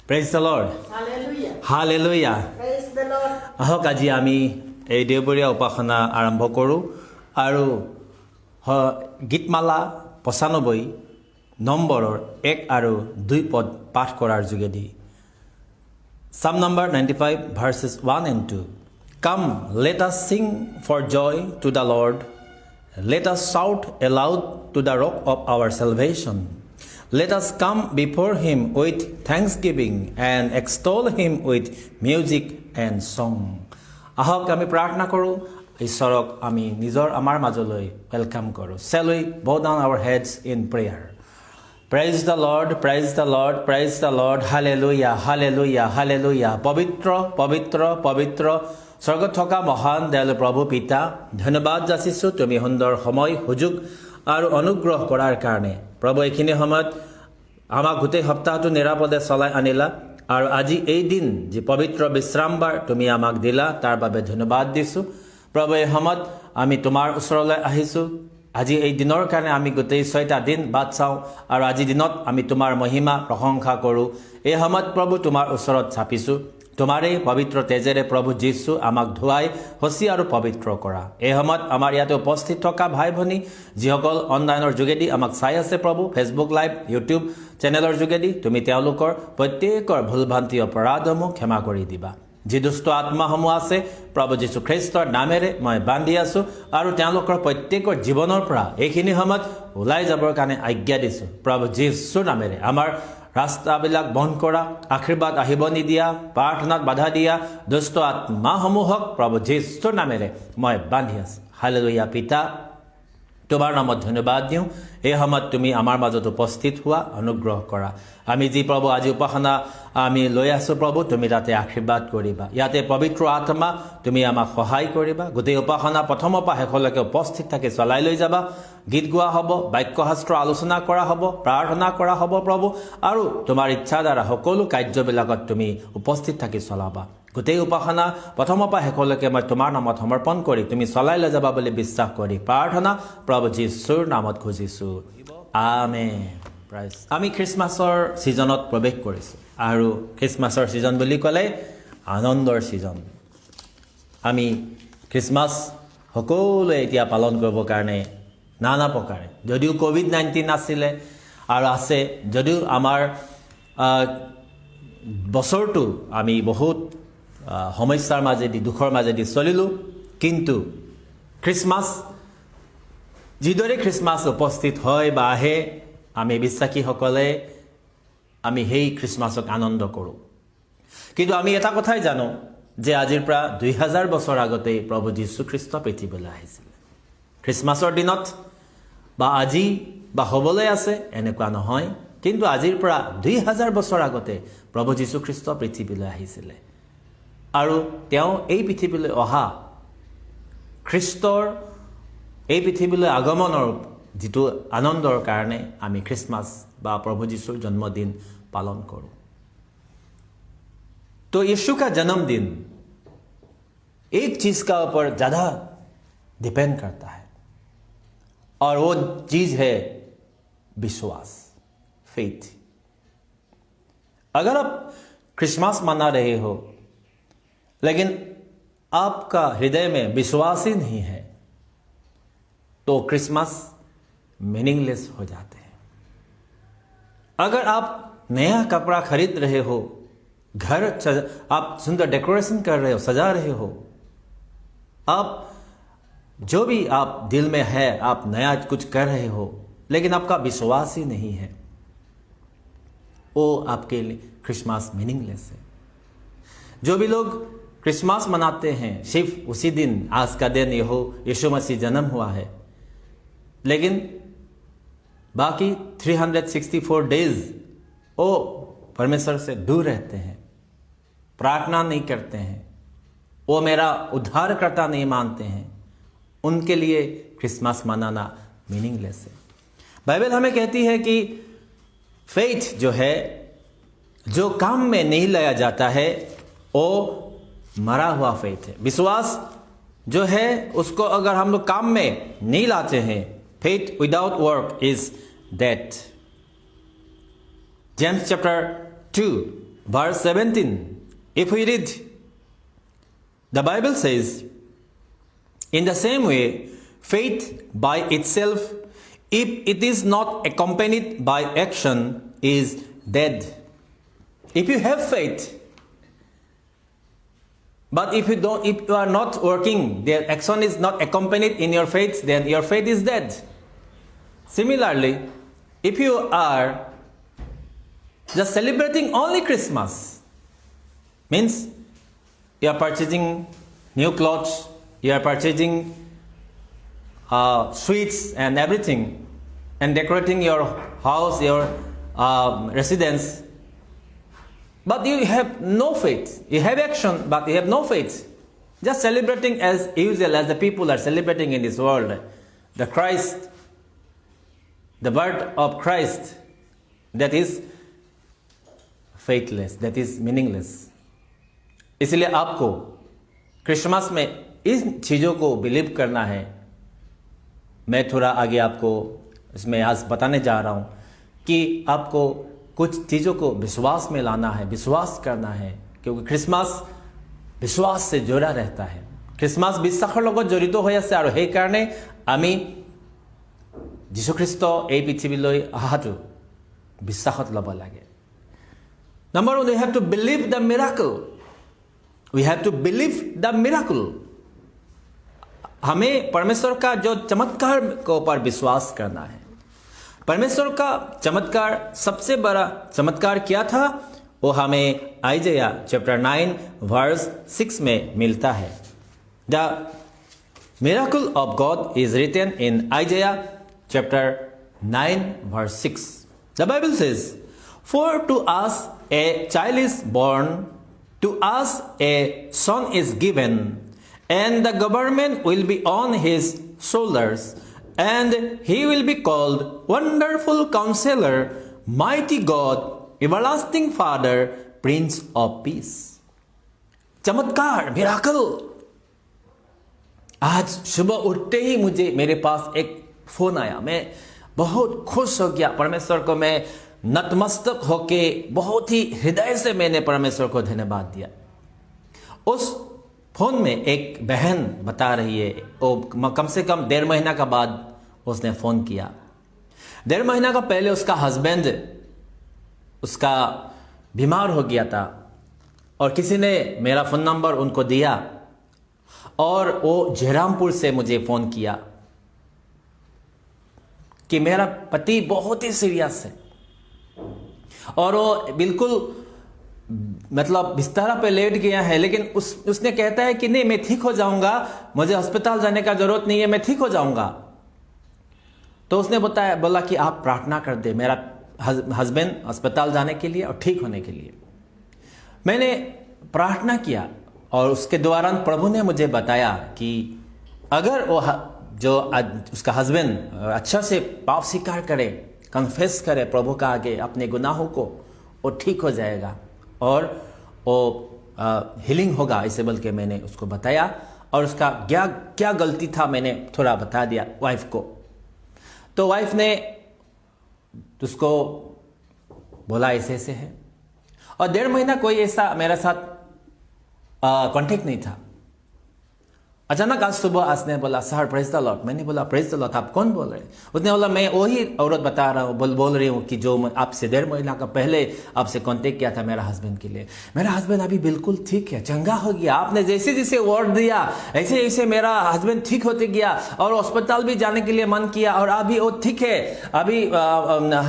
Praise the Lord. Hallelujah. Hallelujah. Praise the Lord. আহক আজি আমি এই দেওবৰীয়া উপাসনা আৰম্ভ কৰোঁ আৰু গীতমালা 95 নম্বৰৰ 1 আৰু 2 পদ পাঠ কৰাৰ যোগেদি Psalm number 95 verses 1 and 2. Come, let us sing for joy to the Lord. Let us shout aloud to the rock of our salvation. Let us come before him with thanksgiving and extol him with music and song. আহক আমি প্ৰাৰ্থনা কৰোঁ ঈশ্বৰক আমি নিজৰ আমাৰ মাজলৈ welcome কৰোঁ. Shall we bow down our heads in prayer? Praise the Lord, praise the Lord, praise the Lord. Hallelujah, hallelujah, hallelujah. পবিত্ৰ পবিত্ৰ পবিত্ৰ স্বৰ্গত থকা মহান দয়ালু প্ৰভু পিতা, ধন্যবাদ যাচিছোঁ তুমি সুন্দৰ সময় সুযোগ আৰু অনুগ্ৰহ কৰাৰ কাৰণে. প্ৰভু এইখিনি সময়ত আমাক গোটেই সপ্তাহটো নিৰাপদে চলাই আনিলা আৰু আজি এই দিন যি পবিত্ৰ বিশ্ৰামবাৰ তুমি আমাক দিলা তাৰ বাবে ধন্যবাদ দিছোঁ. প্ৰভু এই সময়ত আমি তোমাৰ ওচৰলৈ আহিছোঁ. আজি এই দিনৰ কাৰণে আমি গোটেই 6টা দিন বাট চাওঁ আৰু আজি দিনত আমি তোমাৰ মহিমা প্ৰশংসা কৰোঁ. এই সময়ত প্ৰভু তোমাৰ ওচৰত চাপিছোঁ. তোমাৰেই পবিত্ৰ তেজেৰে প্ৰভু যীশু আমাক ধুৱাই সচি আৰু পবিত্ৰ কৰা. এই সময়ত আমাৰ ইয়াতে উপস্থিত থকা ভাই ভনী যিসকল অনলাইনৰ যোগেদি আমাক চাই আছে প্ৰভু, ফেচবুক লাইভ, ইউটিউব চেনেলৰ যোগেদি তুমি তেওঁলোকৰ প্ৰত্যেকৰ ভুলভ্ৰান্তি অপৰাধসমূহ ক্ষমা কৰি দিবা. যি দুষ্ট আত্মাসমূহ আছে প্ৰভু যীশু খ্ৰীষ্টৰ নামেৰে মই বান্ধি আছোঁ আৰু তেওঁলোকৰ প্ৰত্যেকৰ জীৱনৰ পৰা এইখিনি সময়ত ওলাই যাবৰ কাৰণে আজ্ঞা দিছোঁ. প্ৰভু যীশুৰ নামেৰে আমাৰ ৰাস্তাবিলাক বন্ধ কৰা, আশীৰ্বাদ আহিব নিদিয়া, প্ৰাৰ্থনাত বাধা দিয়া দুষ্ট আত্মাসমূহক প্ৰভু যীশুৰ নামেৰে মই বান্ধি আছোঁ. হালেলুয়া পিতা, তোমাৰ নামত ধন্যবাদ দিওঁ. এই সময়ত তুমি আমাৰ মাজত উপস্থিত হোৱা, অনুগ্ৰহ কৰা. আমি যি প্ৰভু আজি উপাসনা আমি লৈ আছোঁ প্ৰভু, তুমি তাতে আশীৰ্বাদ কৰিবা. ইয়াতে পবিত্ৰ আত্মা তুমি আমাক সহায় কৰিবা. গোটেই উপাসনা প্ৰথমৰ পৰা শেষলৈকে উপস্থিত থাকি চলাই লৈ যাবা. গীত গোৱা হ'ব, বাক্যশাস্ত্ৰ আলোচনা কৰা হ'ব, প্ৰাৰ্থনা কৰা হ'ব প্ৰভু, আৰু তোমাৰ ইচ্ছা দ্বাৰা সকলো কাৰ্যবিলাকত তুমি উপস্থিত থাকি চলাবা. গোটেই উপাসনা প্ৰথমৰ পৰা শেষলৈকে মই তোমাৰ নামত সমৰ্পণ কৰি তুমি চলাই লৈ যাবা বুলি বিশ্বাস কৰি প্ৰাৰ্থনা প্ৰভু যীশুৰ নামত খুজিছোঁ. আমেন. আমি খ্ৰীষ্টমাছৰ ছিজনত প্ৰৱেশ কৰিছোঁ আৰু খ্ৰীষ্টমাছৰ ছিজন বুলি ক'লে আনন্দৰ ছিজন. আমি খ্ৰীষ্টমাছ সকলোৱে এতিয়া পালন কৰিবৰ কাৰণে নানা প্ৰকাৰে, যদিও COVID-19 আছিলে আৰু আছে, যদিও আমাৰ বছৰটো আমি বহুত সমস্যাৰ মাজেদি, দুখৰ মাজেদি চলিলোঁ, কিন্তু খ্ৰীষ্টমাছ যিদৰে খ্ৰীষ্টমাছ উপস্থিত হয় বা আহে, আমি বিশ্বাসীসকলে আমি সেই খ্ৰীষ্টমাছক আনন্দ কৰোঁ. কিন্তু আমি এটা কথাই জানো যে আজিৰ পৰা 2000 বছৰ আগতেই প্ৰভু যীশুখ্ৰীষ্ট পৃথিৱীলৈ আহিছিল. খ্ৰীষ্টমাছৰ দিনত বা আজি বা হ'বলৈ আছে এনেকুৱা নহয়, কিন্তু আজিৰ পৰা 2000 বছৰ আগতে প্ৰভু যীশুখ্ৰীষ্ট পৃথিৱীলৈ আহিছিলে আৰু তেওঁ এই পৃথিৱীলৈ অহা খ্ৰীষ্টৰ এই পৃথিৱীলৈ আগমনৰ যিটো আনন্দৰ কাৰণে আমি খ্ৰীষ্টমাছ বা প্ৰভু যীশুৰ জন্মদিন পালন কৰোঁ. तो यीशु का जन्मदिन एक चीज का ऊपर ज़्यादा डिपेंड करता है और वो चीज है विश्वास, फेथ. अगर आप क्रिसमस मना रहे हो लेकिन आपका हृदय में विश्वास ही नहीं है तो क्रिसमस मीनिंगलेस हो जाते हैं. अगर आप नया कपड़ा खरीद रहे हो, घर आप सुंदर डेकोरेशन कर रहे हो, सजा रहे हो, आप जो भी आप दिल में है आप नया कुछ कर रहे हो, लेकिन आपका विश्वास ही नहीं है, वो आपके लिए क्रिसमस मीनिंगलेस है. जो भी लोग क्रिसमस मनाते हैं सिर्फ उसी दिन, आज का दिन यीशु मसीह जन्म हुआ है, लेकिन बाकी 364 डेज वो परमेश्वर से दूर रहते हैं, प्रार्थना नहीं करते हैं, वो मेरा उद्धारकर्ता नहीं मानते हैं, उनके लिए क्रिसमस मनाना मीनिंगलेस है. बाइबल हमें कहती है कि फेथ जो है, जो काम में नहीं लाया जाता है, वो मरा हुआ फेथ है. विश्वास जो है उसको अगर हम लोग काम में नहीं लाते हैं, faith without work is death. James chapter 2 verse 17, if we read, the Bible says, in the same way, faith by itself, if it is not accompanied by action, is dead. If you have faith, but if you are not working, the action is not accompanied in your faith, then your faith is dead. Similarly, if you are just celebrating only Christmas, means you are purchasing new clothes, you are purchasing sweets and everything, and decorating your house, your residence, but you have no faith. You have action, but you have no faith. Just celebrating as usual, as the people are celebrating in this world, the Christ, the birth of Christ, that is faithless, that is meaningless. इसलिए आपको Christmas में इन चीज़ों को believe करना है. मैं थोड़ा आगे आपको इसमें आज बताने जा रहा हूँ कि आपको कुछ चीज़ों को विश्वास में लाना है, विश्वास करना है, क्योंकि क्रिसमस विश्वास से जोड़ा रहता है. क्रिसमस বিশ্বাসৰ লগত জড়িত হৈ আছে আৰু সেই কাৰণে আমি যীশুখ্ৰীষ্ট এই পৃথিৱীলৈ অহাটো বিশ্বাসত ল'ব লাগে. Number one, we have to believe the miracle. We have to believe the miracle. हमें परमेश्वर का जो चमत्कार के ऊपर विश्वास करना है. परमेश्वर का चमत्कार, सबसे बड़ा चमत्कार क्या था, वो हमें आइज़ाया चैप्टर 9 वर्स 6 में मिलता है. The miracle of God is written in Isaiah chapter 9 verse 6. The Bible says, for to us a child is born, to us a son is given, and the government will be on his shoulders, and he will be called Wonderful Counselor, Mighty God, Everlasting Father, Prince of Peace. चमत्कार, miracle. आज सुबह उठते ही मेरे पास एक phone आया. मैं बहुत खुश हो गया. परमेश्वर को मैं नतमस्तक होके बहुत ही हृदय से मैंने परमेश्वर को धन्यवाद दिया. उस फोन में एक बहन बता रही है, वो कम से कम 1.5 महीना का बाद उसने फ़ोन किया. 1.5 महीना का पहले उसका हस्बैंड उसका बीमार हो गया था, और किसी ने मेरा फ़ोन नंबर उनको दिया, और वो जयरामपुर से मुझे फ़ोन किया कि मेरा पति बहुत ही सीरियस है, और वो बिल्कुल मतलब बिस्तर पे लेट गया है, लेकिन उसने कहता है कि नहीं, मैं ठीक हो जाऊंगा, मुझे अस्पताल जाने का जरूरत नहीं है, मैं ठीक हो जाऊंगा. तो उसने बोला कि आप प्रार्थना कर दे मेरा हस्बैंड अस्पताल जाने के लिए और ठीक होने के लिए. मैंने प्रार्थना किया, और उसके दौरान प्रभु ने मुझे बताया कि अगर वो जो उसका हस्बैंड अच्छा से पाप स्वीकार करे, कन्फेस करे प्रभु का आगे अपने गुनाहों को, वो ठीक हो जाएगा और वो हीलिंग होगा. ऐसे बोल के मैंने उसको बताया, और उसका क्या गलती था मैंने थोड़ा बता दिया वाइफ को. तो वाइफ ने उसको बोला ऐसे ऐसे है, और 1.5 महीना कोई ऐसा मेरे साथ कांटेक्ट नहीं था. अचानक आज सुबह उसने बोला, सर प्रेज द लॉर्ड. मैंने बोला प्रेज द लॉर्ड, आप कौन बोल रहे हैं? उसने बोला मैं वही औरत बता रहा हूँ, बोल रही हूँ कि जो आपसे 1.5 महीना का पहले आपसे कांटेक्ट किया था मेरा हस्बैंड के लिए. मेरा हस्बैंड अभी बिल्कुल ठीक है, चंगा हो गया. आपने जैसे जैसे वर्ड दिया ऐसे ऐसे मेरा हस्बैंड ठीक होते गया, और अस्पताल भी जाने के लिए मन किया, और अभी वो ठीक है. अभी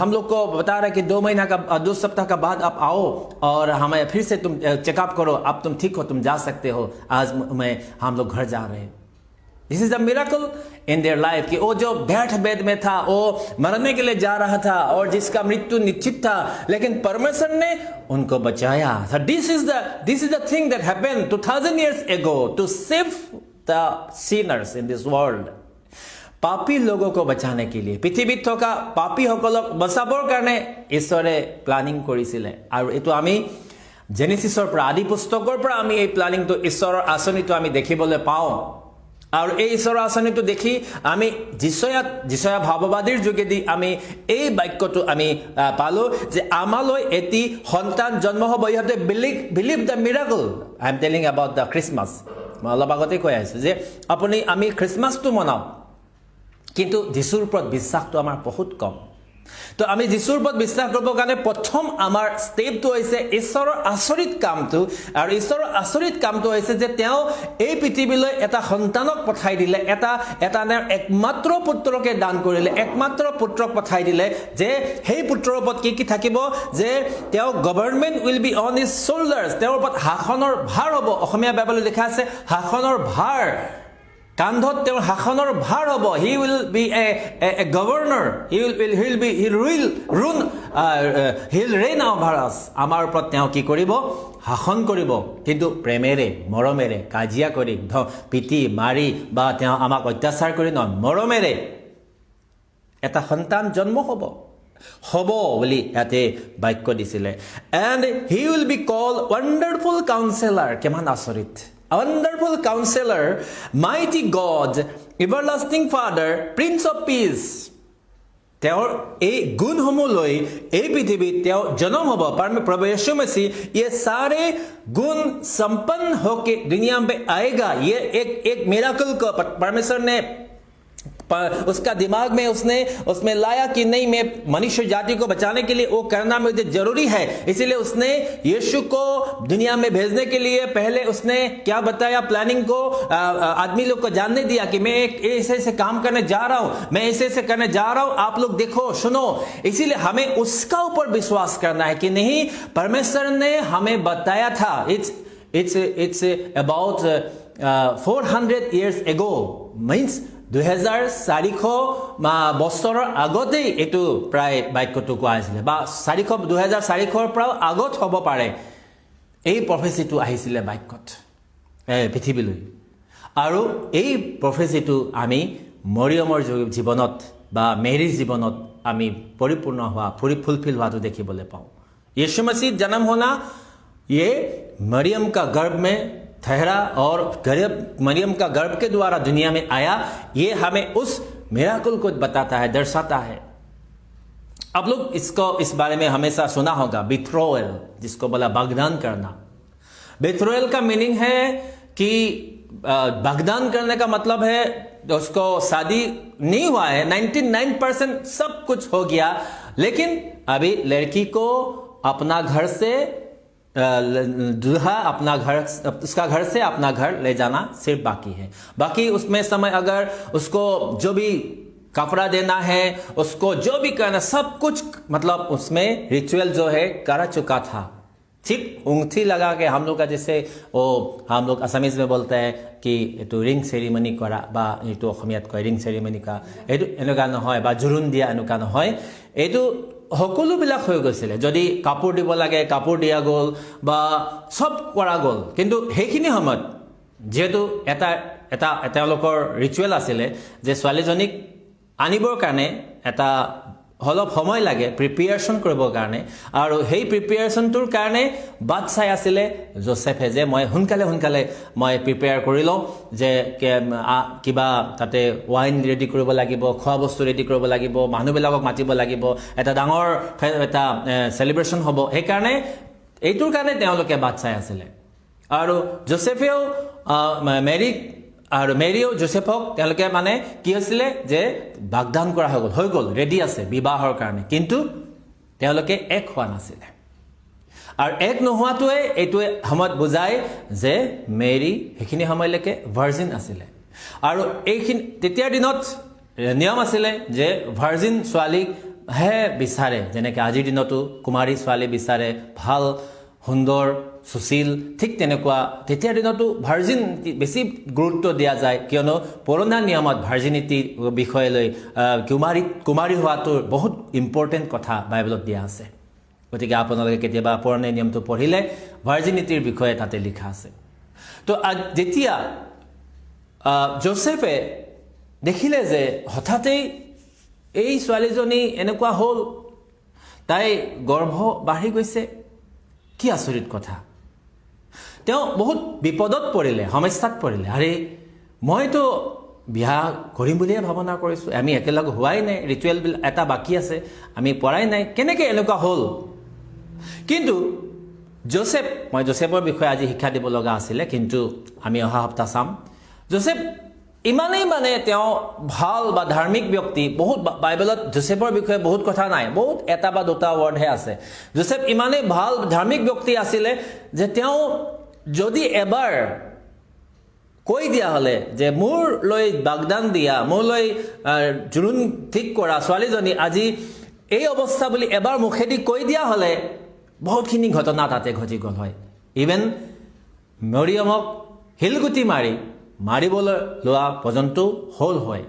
हम लोग को बता रहे कि 2 सप्ताह का बाद आप आओ और हमें फिर से तुम चेकअप करो, अब तुम ठीक हो, तुम जा सकते हो. आज हम लोग घर जा रहे हैं. This is the miracle in their life कि वो जो बेड में था, वो मरने के लिए जा रहा था, और जिसका मृत्यु निश्चित था, लेकिन परमेश्वर ने उनको बचाया. This is the thing that happened 2000 years ago to save the sinners in this world. পাপী लोगों को बचाने के लिए, পৃথিৱীত থকা পাপী সকলক বচাবৰ কাৰণে ঈশ্বৰে প্লানিং কৰিছিলে. আৰু এইটো আমি জেনেচিছৰ পৰা, আদি পুস্তকৰ পৰা আমি এই প্লানিংটো, ঈশ্বৰৰ আঁচনিটো আমি দেখিবলৈ পাওঁ. আৰু এই ঈশ্বৰৰ আঁচনিটো দেখি আমি যিচয়া ভাৱবাদীৰ যোগেদি আমি এই বাক্যটো আমি পালো যে আমালৈ এটি সন্তান জন্ম হ'ব ইহঁতে believe the miracle I am telling about the Christmas মই অলপ আগতে কৈ আহিছোঁ যে আমি খ্ৰীষ্টমাছটো মনাওঁ কিন্তু যীশুৰ ওপৰত বিশ্বাসটো আমাৰ বহুত কম তো আমি যীশুৰ ওপৰত বিশ্বাস কৰিবৰ কাৰণে প্ৰথম আমাৰ ষ্টেপটো হৈছে ঈশ্বৰৰ আচৰিত কামটো আৰু ঈশ্বৰৰ আচৰিত কামটো হৈছে যে তেওঁ এই পৃথিৱীলৈ এটা সন্তানক পঠাই দিলে এটা একমাত্ৰ পুত্ৰকে দান কৰিলে একমাত্ৰ পুত্ৰক পঠাই দিলে যে সেই পুত্ৰৰ ওপৰত কি থাকিব যে তেওঁ government will be on his shoulders তেওঁৰ ওপৰত শাসনৰ ভাৰ হ'ব অসমীয়া বাইবেলত লিখা আছে শাসনৰ ভাৰ কান্ধত তেওঁৰ শাসনৰ ভাৰ হ'ব he will be a governor he will reign over us আমাৰ ওপৰত তেওঁ কি কৰিব শাসন কৰিব কিন্তু প্ৰেমেৰে মৰমেৰে কাজিয়া কৰি পিটি মাৰি বা তেওঁ আমাক অত্যাচাৰ কৰি নহয় মৰমেৰে এটা সন্তান জন্ম হ'ব বুলি ইয়াতে বাক্য দিছিলে and he will be call wonderful counsellor কিমান আচৰিত Wonderful Counselor, Mighty God, Everlasting Father, Prince of Peace. তেওঁৰ এই গুণসমূহ লৈ এই পৃথিৱীত তেওঁ জন্ম হ'ব प्रभु यीशु मसीह ये सारे गुण संपन्न होके दुनिया में आएगा ये एक मिराकल को परमेश्वर ने उसका दिमाग में उसमें लाया कि नहीं मैं मनुष्य जाति को बचाने के लिए वो करना मुझे जरूरी है इसीलिए उसने यीशु को दुनिया में भेजने के लिए पहले उसने क्या बताया प्लानिंग को आदमी लोग को जानने दिया कि मैं एक ऐसे काम करने जा रहा हूं मैं ऐसे करने जा रहा हूं आप लोग देखो सुनो इसीलिए हमें उसका ऊपर विश्वास करना है कि नहीं परमेश्वर ने हमें बताया था it's about 400 years ago means 2400 বছৰৰ আগতেই এটো প্ৰায় বাক্যটো কোৱা হৈছিল বা 2400 পৰা আগত হ'ব পাৰে এই প্ৰফেচিটো আহিছিল বাক্যত পৃথিৱীলৈ আৰু এই প্ৰফেচিটো আমি মৰিয়মৰ জীৱনত বা মেৰীৰ জীৱনত আমি পৰিপূৰ্ণ হোৱা ফুলফিল হোৱাটো দেখিবলৈ পাওঁ यीशु मसीह जन्म होना ये मरियम का गर्भ में ठहरा और मरियम का गर्भ के द्वारा दुनिया में आया ये हमें उस मिराकल को बताता है दर्शाता है आप लोग इस बारे में हमेशा सुना होगा बिथ्रोअल जिसको बोला वाग्दान करना बिथ्रोअल का मीनिंग है कि वाग्दान करने का मतलब है उसको शादी नहीं हुआ है 99% सब कुछ हो गया लेकिन अभी लड़की को अपना घर से दूल्हा अपना घर उसका घर से अपना घर ले जाना सिर्फ बाकी है बाकी उसमें समय अगर उसको जो भी कपड़ा देना है उसको जो भी करना सब कुछ मतलब उसमें रिचुअल जो है कर चुका था ठीक उंगली लगा के हम लोग का जैसे वो हम लोग असमीज में बोलते हैं कि तो रिंग सेरेमनी करा बा तो অসমীয়াত কয় ৰিং সেৰেমনি কা এটো এনেকা নহয় বা জুৰুন দিয়া এনেকা নহয় এটো সকলোবিলাক হৈ গৈছিলে যদি কাপোৰ দিব লাগে কাপোৰ দিয়া গ'ল বা সব কৰা গ'ল কিন্তু সেইখিনি সময়ত যেহেতু এটা তেওঁলোকৰ ৰিচুৱেল আছিলে যে ছোৱালীজনীক আনিবৰ কাৰণে এটা অলপ সময় লাগে প্ৰিপেয়াৰেশ্যন কৰিবৰ কাৰণে আৰু সেই প্ৰিপেয়াৰেশ্যনটোৰ কাৰণে বাট চাই আছিলে জোসেফে যে মই সোনকালে মই প্ৰিপেয়াৰ কৰি লওঁ যে কিবা তাতে ওয়াইন ৰেডি কৰিব লাগিব খোৱা বস্তু ৰেডি কৰিব লাগিব মানুহবিলাকক মাতিব লাগিব এটা ডাঙৰ এটা সেলিব্ৰেশ্যন হ'ব সেই কাৰণে এইটোৰ কাৰণে তেওঁলোকে বাট চাই আছিলে আৰু জোসেফেও মেৰিও জোসেফক তেওঁলোকে মানে কি হৈছিল যে বাগদান কৰা হৈ গ'ল ৰেডি আছে বিবাহৰ কাৰণে কিন্তু তেওঁলোকে এক হোৱা নাছিল আৰু এক নোহোৱাটোৱে এইটোৱে সময়ত বুজায় যে মেৰি সেইখিনি সময়লৈকে ভাৰ্জিন আছিলে আৰু এইখিনি তেতিয়াৰ দিনত নিয়ম আছিলে যে ভাৰ্জিন ছোৱালীক হে বিচাৰে যেনেকৈ আজিৰ দিনতো কুমাৰী ছোৱালী বিচাৰে ভাল সুন্দৰ সুশীল ঠিক তেনেকুৱা তেতিয়াৰ দিনতো ভাৰ্জিন বেছি গুৰুত্ব দিয়া যায় কিয়নো পুৰণা নিয়মত ভাৰ্জিনিটি বিষয় লৈ কুমাৰী হোৱাটো বহুত ইম্পৰ্টেণ্ট কথা বাইবেলত দিয়া আছে গতিকে আপোনালোকে কেতিয়াবা পুৰণা নিয়মটো পঢ়িলে ভাৰ্জিনিটিৰ বিষয়ে তাতে লিখা আছে তো যেতিয়া জোসেফে দেখিলে যে হঠাতেই এই ছোৱালীজনী এনেকুৱা হ'ল তাই গৰ্ভ বাঢ়ি গৈছে কি আচৰিত কথা তেওঁ বহুত বিপদত পৰিলে সমস্যাত পৰিলে আৰে মইতো বিয়া কৰিম বুলিয়ে ভাৱনা কৰিছোঁ, আমি একেলগে হোৱাই নাই, ৰিচুৱেল এটা বাকী আছে, আমি পৰাই নাই, কেনেকৈ এনেকুৱা হ'ল? কিন্তু মই যোচেফৰ বিষয়ে আজি শিক্ষা দিব লগা আছিলে, কিন্তু আমি অহা সপ্তাহ চাম। যোচেফ ইমানেই তেওঁ ভাল বা ধাৰ্মিক ব্যক্তি, বহুত বাইবেলত যোচেফৰ বিষয়ে বহুত কথা নাই, বহুত এটা বা দুটা ৱৰ্ডহে আছে। যোচেফ ইমানেই ভাল ধাৰ্মিক ব্যক্তি আছিলে যে তেওঁ যদি এবাৰ কৈ দিয়া হ'লে যে মোৰলৈ বাগদান দিয়া, মোৰলৈ জোৰোণ ঠিক কৰা ছোৱালীজনী আজি এই অৱস্থা বুলি এবাৰ মুখেদি কৈ দিয়া হ'লে বহুতখিনি ঘটনা তাতে ঘটি গ'ল হয়। ইভেন মৰিয়মক শিলগুটি মাৰিবলৈ লোৱা পৰ্যন্ত হ'ল হয়।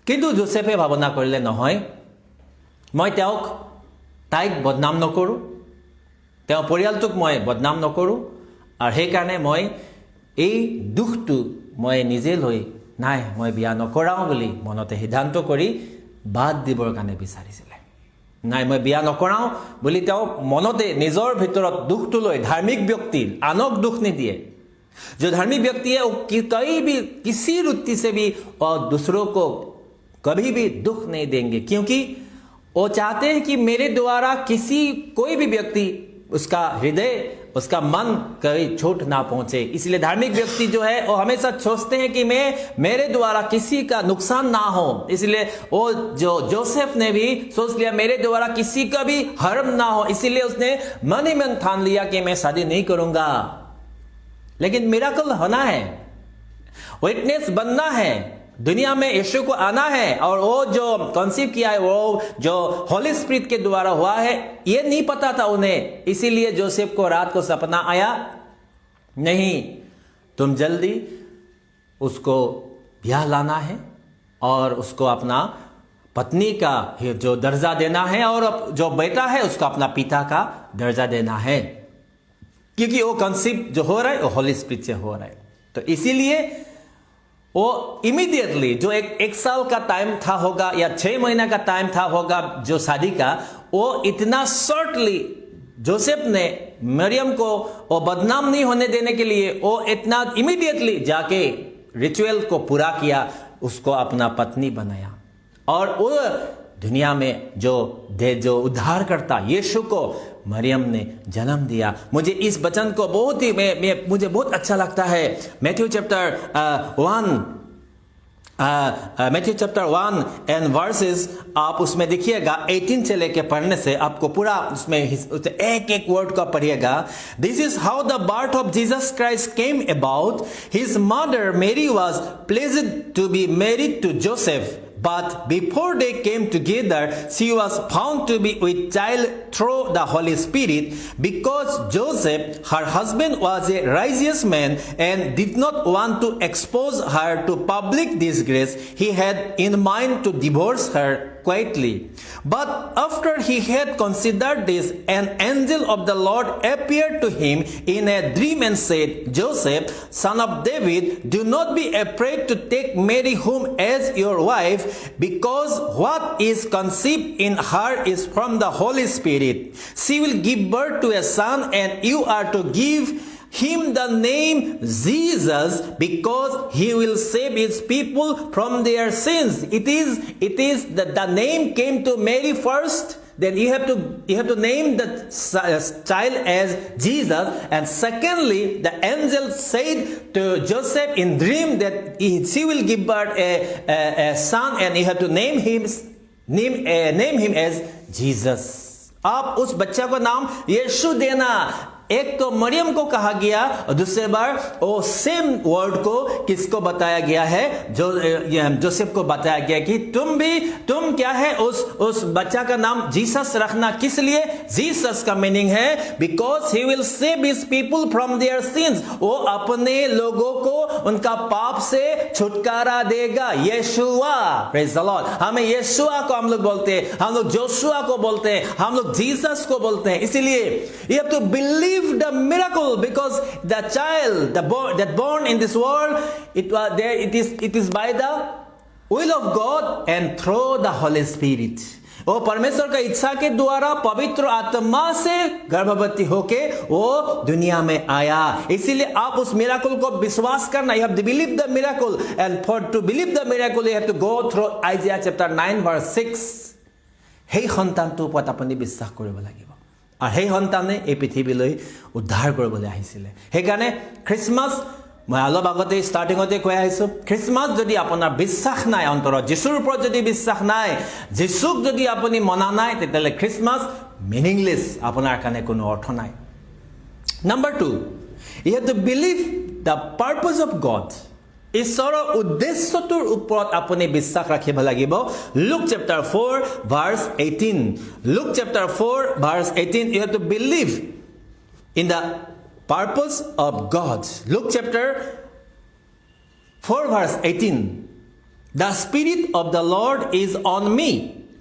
কিন্তু যোচেফে ভাৱনা কৰিলে নহয়, মই তাইক বদনাম নকৰোঁ, তেওঁৰ পৰিয়ালটোক মই বদনাম নকৰোঁ, আৰু সেইকাৰণে মই এই দুখটো মই নিজে লৈ নাই, মই বিয়া নকৰাওঁ বুলি মনতে সিদ্ধান্ত কৰি বাদ দিবৰ কাৰণে বিচাৰিছিলে। নাই, মই বিয়া নকৰাওঁ বুলি তেওঁ মনতে নিজৰ ভিতৰত দুখটো লৈ, ধাৰ্মিক ব্যক্তি আনক দুখ নিদিয়ে। जो धार्मिक व्यक्ति है वो कहीं भी किसी वृत्ति से भी और दूसरों को कभी भी दुख नहीं देंगे, क्योंकि वो चाहते हैं कि मेरे द्वारा कोई भी व्यक्ति उसका हृदय, उसका मन कभी चोट ना पहुंचे। इसलिए धार्मिक व्यक्ति जो है वो हमेशा सोचते हैं कि मेरे द्वारा किसी का नुकसान ना हो। इसलिए वो जो जोसेफ ने भी सोच लिया मेरे द्वारा किसी का भी हर्म ना हो, इसीलिए उसने मन ही मन ठान लिया कि मैं शादी नहीं करूंगा। लेकिन मिराकल होना है, विटनेस बनना है, दुनिया में यीशु को आना है, और वो जो कॉन्सीव किया है वो जो होली स्पिरिट के द्वारा हुआ है, ये नहीं पता था उन्हें। इसीलिए जोसेफ को रात को सपना आया, नहीं तुम जल्दी उसको ब्याह लाना है और उसको अपना पत्नी का जो दर्जा देना है, और जो बेटा है उसको अपना पिता का दर्जा देना है, क्योंकि वो कंसीव जो हो रहा है वो होली स्पिरिट से हो रहा है। तो इसीलिए वो इमीडिएटली जो एक साल का टाइम था होगा या 6 महीना का टाइम था होगा जो शादी का, वो इतना शॉर्टली जोसेफ ने मरियम को वो बदनाम नहीं होने देने के लिए वो इतना इमीडिएटली जाके रिचुअल को पूरा किया, उसको अपना पत्नी बनाया, और वो दुनिया में जो उद्धारकर्ता यीशु को मरियम ने जन्म दिया। मुझे इस वचन को बहुत ही मुझे बहुत अच्छा लगता है। मैथ्यू चैप्टर 1 एंड वर्सेस आप उसमें देखिएगा 18 से लेके पढ़ने से आपको पूरा उसमें एक वर्ड का पढ़िएगा। This is how the birth of Jesus Christ came about. His mother Mary was pledged to be married to Joseph, but before they came together, she was found to be with child through the Holy Spirit. Because Joseph, her husband, was a righteous man and did not want to expose her to public disgrace, he had in mind to divorce her quietly. But after he had considered this, an angel of the Lord appeared to him in a dream and said, Joseph, son of David, do not be afraid to take Mary home as your wife, because what is conceived in her is from the Holy Spirit. She will give birth to a son, and you are to give him the name Jesus, because he will save his people from their sins. It is that the name came to Mary first, then you have to name the child as Jesus, and secondly the angel said to Joseph in dream that she will give birth a son, and you have to name him as Jesus. आप उस बच्चा को नाम यीशु देना। एक तो मरियम को कहा गया और दूसरे बार वो सेम वर्ड को किसको बताया गया है, जोसेफ को बताया गया कि तुम क्या है उस बच्चा का नाम जीसस रखना। किस लिए? जीसस का मीनिंग है because he will save his people from their sins, वो अपने लोगों को उनका पाप से छुटकारा देगा। Yeshua, praise the Lord. हमें यीशुआ को हम लोग बोलते हैं, हम लोग जोशुआ को बोलते हैं, हम लोग जीसस को बोलते हैं। इसीलिए you have to believe the miracle, because the child that born in this world, it is by the will of God and through the Holy Spirit. वो परमेश्वर का इच्छा के द्वारा पवित्र आत्मा से गर्भवती होके वो दुनिया में आया। इसीलिए आप उस मिराकल को विश्वास करना, you have to believe the miracle, and for to believe the miracle you have to go through Isaiah chapter 9 verse 6। সেই সন্তানটোৰ ওপৰত আপুনি বিশ্বাস কৰিব লাগিব, আৰু সেই সন্তানে এই পৃথিৱীলৈ উদ্ধাৰ কৰিবলৈ আহিছিলে। সেইকাৰণে খ্ৰীষ্টমাছ মই অলপ আগতে ষ্টাৰ্টিঙতে কৈ আহিছোঁ, খ্ৰীষ্টমাছ যদি আপোনাৰ বিশ্বাস নাই অন্তৰত, যীশুৰ ওপৰত যদি বিশ্বাস নাই, যীশুক যদি আপুনি মনা নাই, তেতিয়াহ'লে খ্ৰীষ্টমাছ মিনিংলেছ, আপোনাৰ কাৰণে কোনো অৰ্থ নাই। Number 2, you have to believe the purpose of God। ঈশ্বৰৰ উদ্দেশ্যটোৰ ওপৰত আপুনি বিশ্বাস ৰাখিব লাগিব। Luke chapter 4 verse 18, Luke chapter 4 verse 18, you have to believe in the purpose of God। Luke chapter 4 verse 18, the Spirit of the Lord is on me,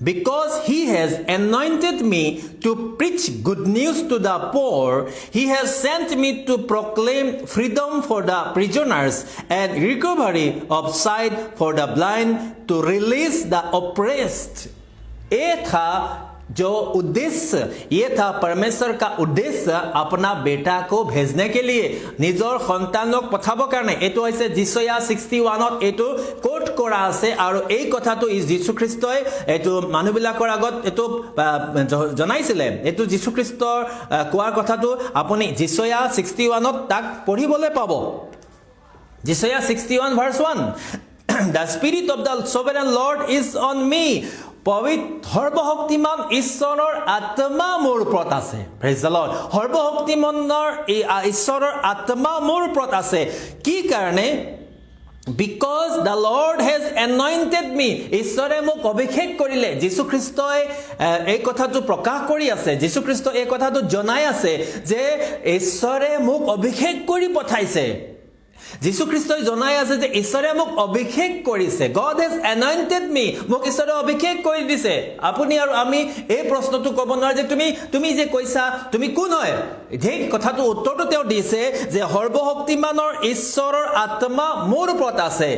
because he has anointed me to preach good news to the poor. He has sent me to proclaim freedom for the prisoners and recovery of sight for the blind, to release the oppressed। ये था जो उद्देश्य, ये था परमेश्वर का उद्देश्य अपना बेटा को भेजने के लिए, निजर सन्तानक पठाब कारण। एतो হৈছে जिसया 61ত एतो কোট কৰা আছে, আৰু এই কথাটো যীশু খ্ৰীষ্টই এটো মানুহবিলাকৰ আগত এটো জনাইছিলে। এটো যীশু খ্ৰীষ্টৰ কোৱাৰ কথাটো আপুনি জিসয়া 61ত তাক পঢ়িবলৈ পাব। জিসয়া 61 verse 1, the Spirit of the sovereign Lord is on me। সৰ্বশক্তিমান ঈশ্বৰৰ আত্মা মোৰ ওপৰত আছে। Praise the lord. সৰ্বশক্তিমানৰ এই ঈশ্বৰৰ আত্মা মোৰ ওপৰত আছে। কি কাৰণে? because the Lord has anointed me। ঈশ্বৰে মোক অভিষেক কৰিলে। যীশু খ্ৰীষ্টই এই কথাটো প্ৰকাশ কৰি আছে, যীশু খ্ৰীষ্ট এই কথাটো জনাই আছে যে ঈশ্বৰে মোক অভিষেক কৰি পঠাইছে। যীশু খ্ৰীষ্টই জনাই আছে যে ঈশ্বৰে মোক অভিষেক কৰিছে। God has anointed me, মোক ঈশ্বৰে অভিষেক কৰি দিছে। আপুনি আৰু আমি এই প্ৰশ্নটো ক'ব নোৱাৰে যে তুমি যে কৈছা তুমি কোন হয়? সেই কথাটো উত্তৰটো তেওঁ দিছে যে সৰ্বশক্তিমানৰ ঈশ্বৰৰ আত্মা মোৰ ওপৰত আছে।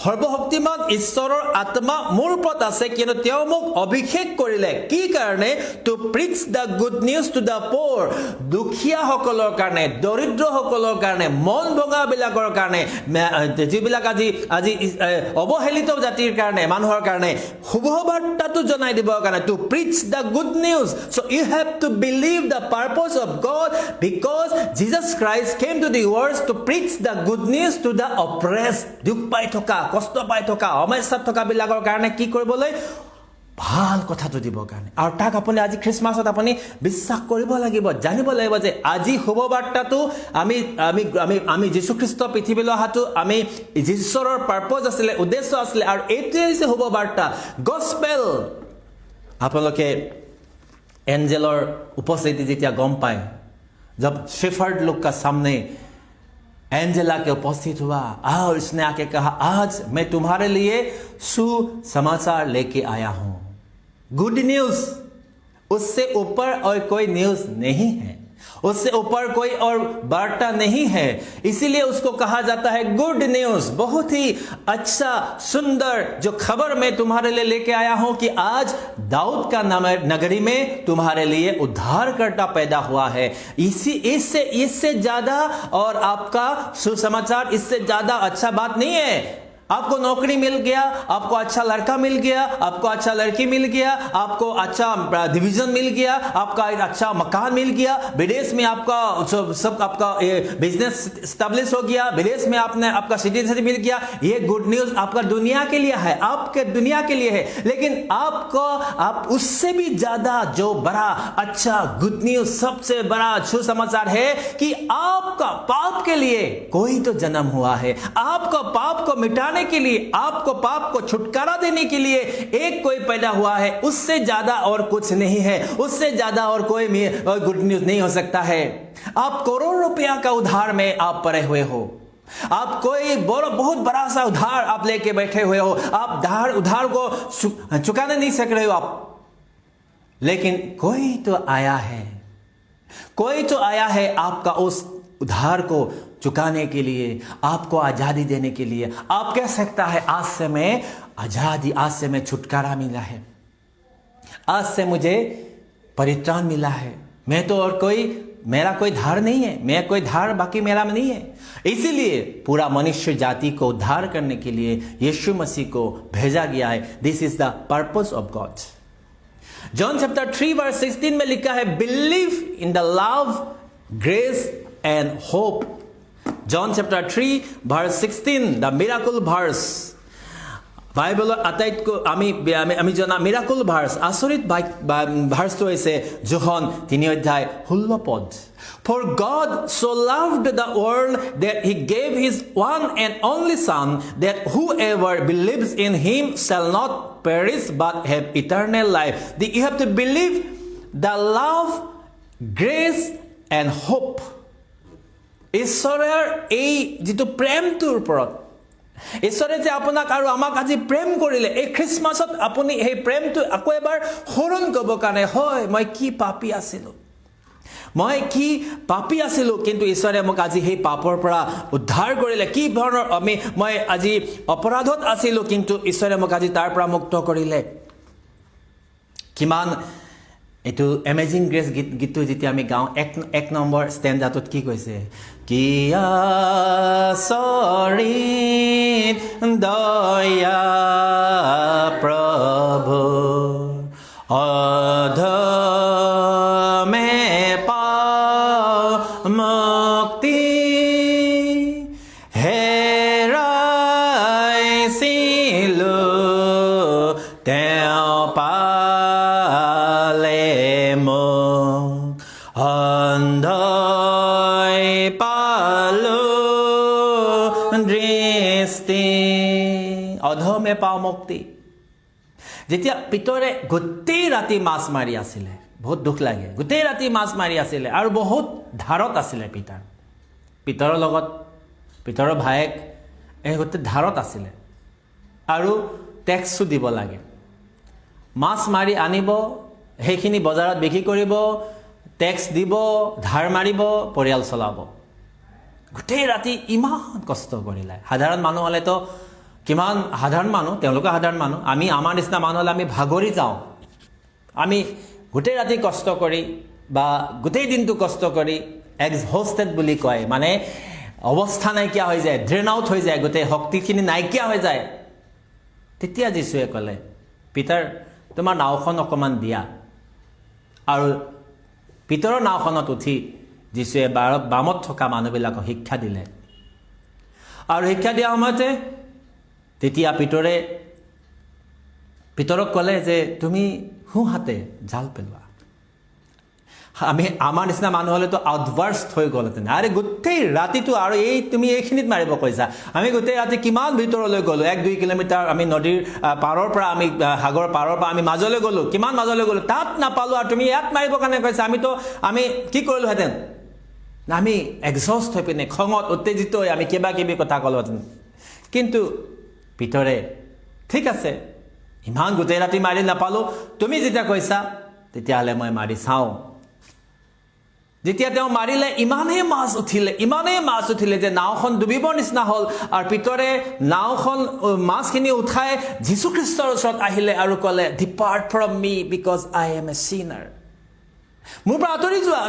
সৰ্বশক্তিমান ঈশ্বৰৰ আত্মা মোৰ ওপৰত আছে, কিন্তু তেওঁ মোক অভিষেক কৰিলে। কি কাৰণে? To preach the good news to the poor, দুখীয়াসকলৰ কাৰণে, দৰিদ্ৰসকলৰ কাৰণে, মন ভঙাবিলাকৰ কাৰণে, যিবিলাক আজি অৱহেলিত জাতিৰ কাৰণে, মানুহৰ কাৰণে শুভবাৰ্তাটো জনাই দিবৰ কাৰণে। To preach the good news. So' you have to believe the purpose of God, because Jesus Christ came to the world to preach the good news to the oppressed. দুখ পাই থকা, কষ্ট পাই থকা, সমস্যাত থকা বিলাকৰ কাৰণে কি কৰিবলৈ? ভাল কথাটো দিবৰ কাৰণে। আৰু তাক আপুনি আজি খ্ৰীষ্টমাছত আপুনি বিশ্বাস কৰিব লাগিব, জানিব লাগিব যে আজি শুভবাৰ্তাটো আমি যীশু খ্ৰীষ্ট পৃথিৱীলৈ অহাটো আমি ঈশ্বৰৰ পাৰ্পজ আছিলে, উদ্দেশ্য আছিলে, আৰু এইটোৱে হৈছে শুভবাৰ্তা, গস্পেল। আপোনালোকে এঞ্জেলৰ উপস্থিতি যেতিয়া গম পায়, जब शेफर्ड लोग का सामने एंजेला के उपस्थित हुआ और उसने आके कहा, आज मैं तुम्हारे लिए सुसमाचार लेके आया हूं, गुड न्यूज। उससे ऊपर और कोई न्यूज नहीं है, उससे ऊपर कोई और वार्ता नहीं है, इसीलिए उसको कहा जाता है गुड न्यूज। बहुत ही अच्छा सुंदर जो खबर मैं तुम्हारे लिए लेके आया हूं कि आज दाऊद का नगरी में तुम्हारे लिए उद्धारकर्ता पैदा हुआ है। इससे ज्यादा और आपका सुसमाचार, इससे ज्यादा अच्छा बात नहीं है। आपको नौकरी मिल गया, आपको अच्छा लड़का मिल गया, आपको अच्छा लड़की मिल गया, आपको अच्छा डिवीजन मिल गया, आपका एक अच्छा मकान मिल गया, विदेश में आपका सब आपका बिजनेस स्टैब्लिश हो गया, विदेश में आपका सिटीजनशिप मिल गया। ये गुड न्यूज आपका दुनिया के लिए है, आपके दुनिया के लिए है। लेकिन आप उससे भी ज्यादा जो बड़ा अच्छा गुड न्यूज, सबसे बड़ा सुसमाचार है कि आपका पाप के लिए कोई तो जन्म हुआ है। आपका पाप को मिटाने के लिए, आपको पाप को छुटकारा देने के लिए एक कोई पैदा हुआ है। उससे ज्यादा और कुछ नहीं है, उससे ज्यादा और कोई गुड न्यूज नहीं हो सकता है। आप करोड़ रुपया का उधार में आप पड़े हुए हो, आप कोई बहुत बड़ा सा उधार आप लेके बैठे हुए हो, आप उधार को चुकाने नहीं सक रहे हो आप। लेकिन कोई तो आया है, कोई तो आया है आपका उस उधार को चुकाने के लिए, आपको आजादी देने के लिए। आप कह सकता है आज से मैं आजादी, आज से मैं छुटकारा मिला है। आज से मुझे परित्राण मिला है, मैं तो और मेरा कोई धार नहीं है, मैं कोई धार बाकी मेरा में नहीं है। इसीलिए पूरा मनुष्य जाति को उद्धार करने के लिए यीशु मसीह को भेजा गया है। This is the purpose of God. John chapter 3 verse 16 में लिखा है, believe in the love, grace and hope. John chapter 3 verse 16, the miracle verse. বাইবেলৰ আটাইতকৈ আমি জনা মিৰাকল ভাৰ্স, আচৰিত ভাৰ্সটো হৈছে যোহন 3 অধ্যায় 16 পদ। For God so loved the world that he gave his one and only son, that whoever believes in him shall not perish but have eternal life. You have to believe the love, grace and hope. ঈশ্বৰৰ এই যিটো প্ৰেমটোৰ ওপৰত ঈশ্বৰে যে আপোনাক আৰু আমাক আজি প্ৰেম কৰিলে, এই খ্ৰীষ্টমাছত আপুনি এই প্ৰেমটো আকৌ এবাৰ স্মৰণ কৰিব কাৰণে, হয় মই কি পাপী আছিলোঁ, কিন্তু ঈশ্বৰে মোক আজি সেই পাপৰ পৰা উদ্ধাৰ কৰিলে। কি ধৰণৰ মই আজি অপৰাধত আছিলোঁ, কিন্তু ঈশ্বৰে মোক আজি তাৰ পৰা মুক্ত কৰিলে। কিমান এইটো এমেজিং গ্ৰেছ গীতটো যেতিয়া আমি গাওঁ, এক নম্বৰ ষ্টেণ্ডাটোত কি কৈছে, কি আচৰিত দয়া প্ৰভু অধমে পাওঁ মুক্তি, হেৰাইছিলোঁ তেওঁ পালে মোক, অন্ধই পালো দৃষ্টি, অধমে পাওঁ মুক্তি। যেতিয়া পিতৰে গোটেই ৰাতি মাছ মাৰি আছিলে, বহুত দুখ লাগে, গোটেই ৰাতি মাছ মাৰি আছিলে আৰু বহুত ধাৰত আছিলে পিতৰৰ লগত, পিতৰৰ ভায়েক এই গোটেই ধাৰত আছিলে আৰু টেক্সো দিব লাগে। মাছ মাৰি আনিব, সেইখিনি বজাৰত বিক্ৰী কৰিব, টেক্স দিব, ধাৰ মাৰিব, পৰিয়াল চলাব। গোটেই ৰাতি ইমান কষ্ট কৰিলে। সাধাৰণ মানুহ হ'লেতো কিমান সাধাৰণ মানুহ, তেওঁলোকে সাধাৰণ মানুহ, আমাৰ নিচিনা মানুহ হ'লে আমি ভাগৰি যাওঁ। আমি গোটেই ৰাতি কষ্ট কৰি বা গোটেই দিনটো কষ্ট কৰি এক্সহষ্টেড বুলি কয়, মানে অৱস্থা নাইকিয়া হৈ যায়, ড্ৰেইন আউট হৈ যায়, গোটেই শক্তিখিনি নাইকিয়া হৈ যায়। তেতিয়া যীশুৱে ক'লে, পিতাৰ তোমাৰ নাওখন অকণমান দিয়া। আৰু পিতৰৰ নাওখনত উঠি যীশুৱে বামত থকা মানুহবিলাকক শিক্ষা দিলে। আৰু শিক্ষা দিয়া সময়তে তেতিয়া পিতৰক ক'লে যে তুমি সোঁহাতে জাল পেলোৱা। আমাৰ নিচিনা মানুহ হ'লেতো আউটবাৰ্ষ্ট হৈ গ'লহেঁতেন, আৰে গোটেই ৰাতিটো আৰু তুমি এইখিনিত মাৰিব কৈছা। আমি গোটেই ৰাতি কিমান ভিতৰলৈ গ'লোঁ, 1-2 কিলোমিটাৰ আমি নদীৰ পাৰৰ পৰা, আমি সাগৰৰ পাৰৰ পৰা আমি মাজলৈ গ'লোঁ, কিমান মাজলৈ গ'লোঁ, তাত নাপালোঁ আৰু তুমি ইয়াত মাৰিবৰ কাৰণে কৈছা। আমি কি কৰিলোহেঁতেন, আমি এক্সহষ্ট হৈ পিনে খঙত উত্তেজিত হৈ আমি কিবা কিবি কথা ক'লোহেঁতেন। কিন্তু পিতৰে, ঠিক আছে, ইমান গোটেই ৰাতি মাৰি নাপালোঁ, তুমি যেতিয়া কৈছা তেতিয়াহ'লে মই মাৰি চাওঁ। যেতিয়া তেওঁ মাৰিলে, ইমানেই মাছ উঠিলে যে নাওখন ডুবিবৰ নিচিনা হ'ল। আৰু পিতৰে মাছখিনি উঠাই যীশুখ্ৰীষ্টৰ ওচৰত আহিলে আৰু ক'লে, depart from me because I am a sinner. মোৰ পৰা আঁতৰি যোৱা,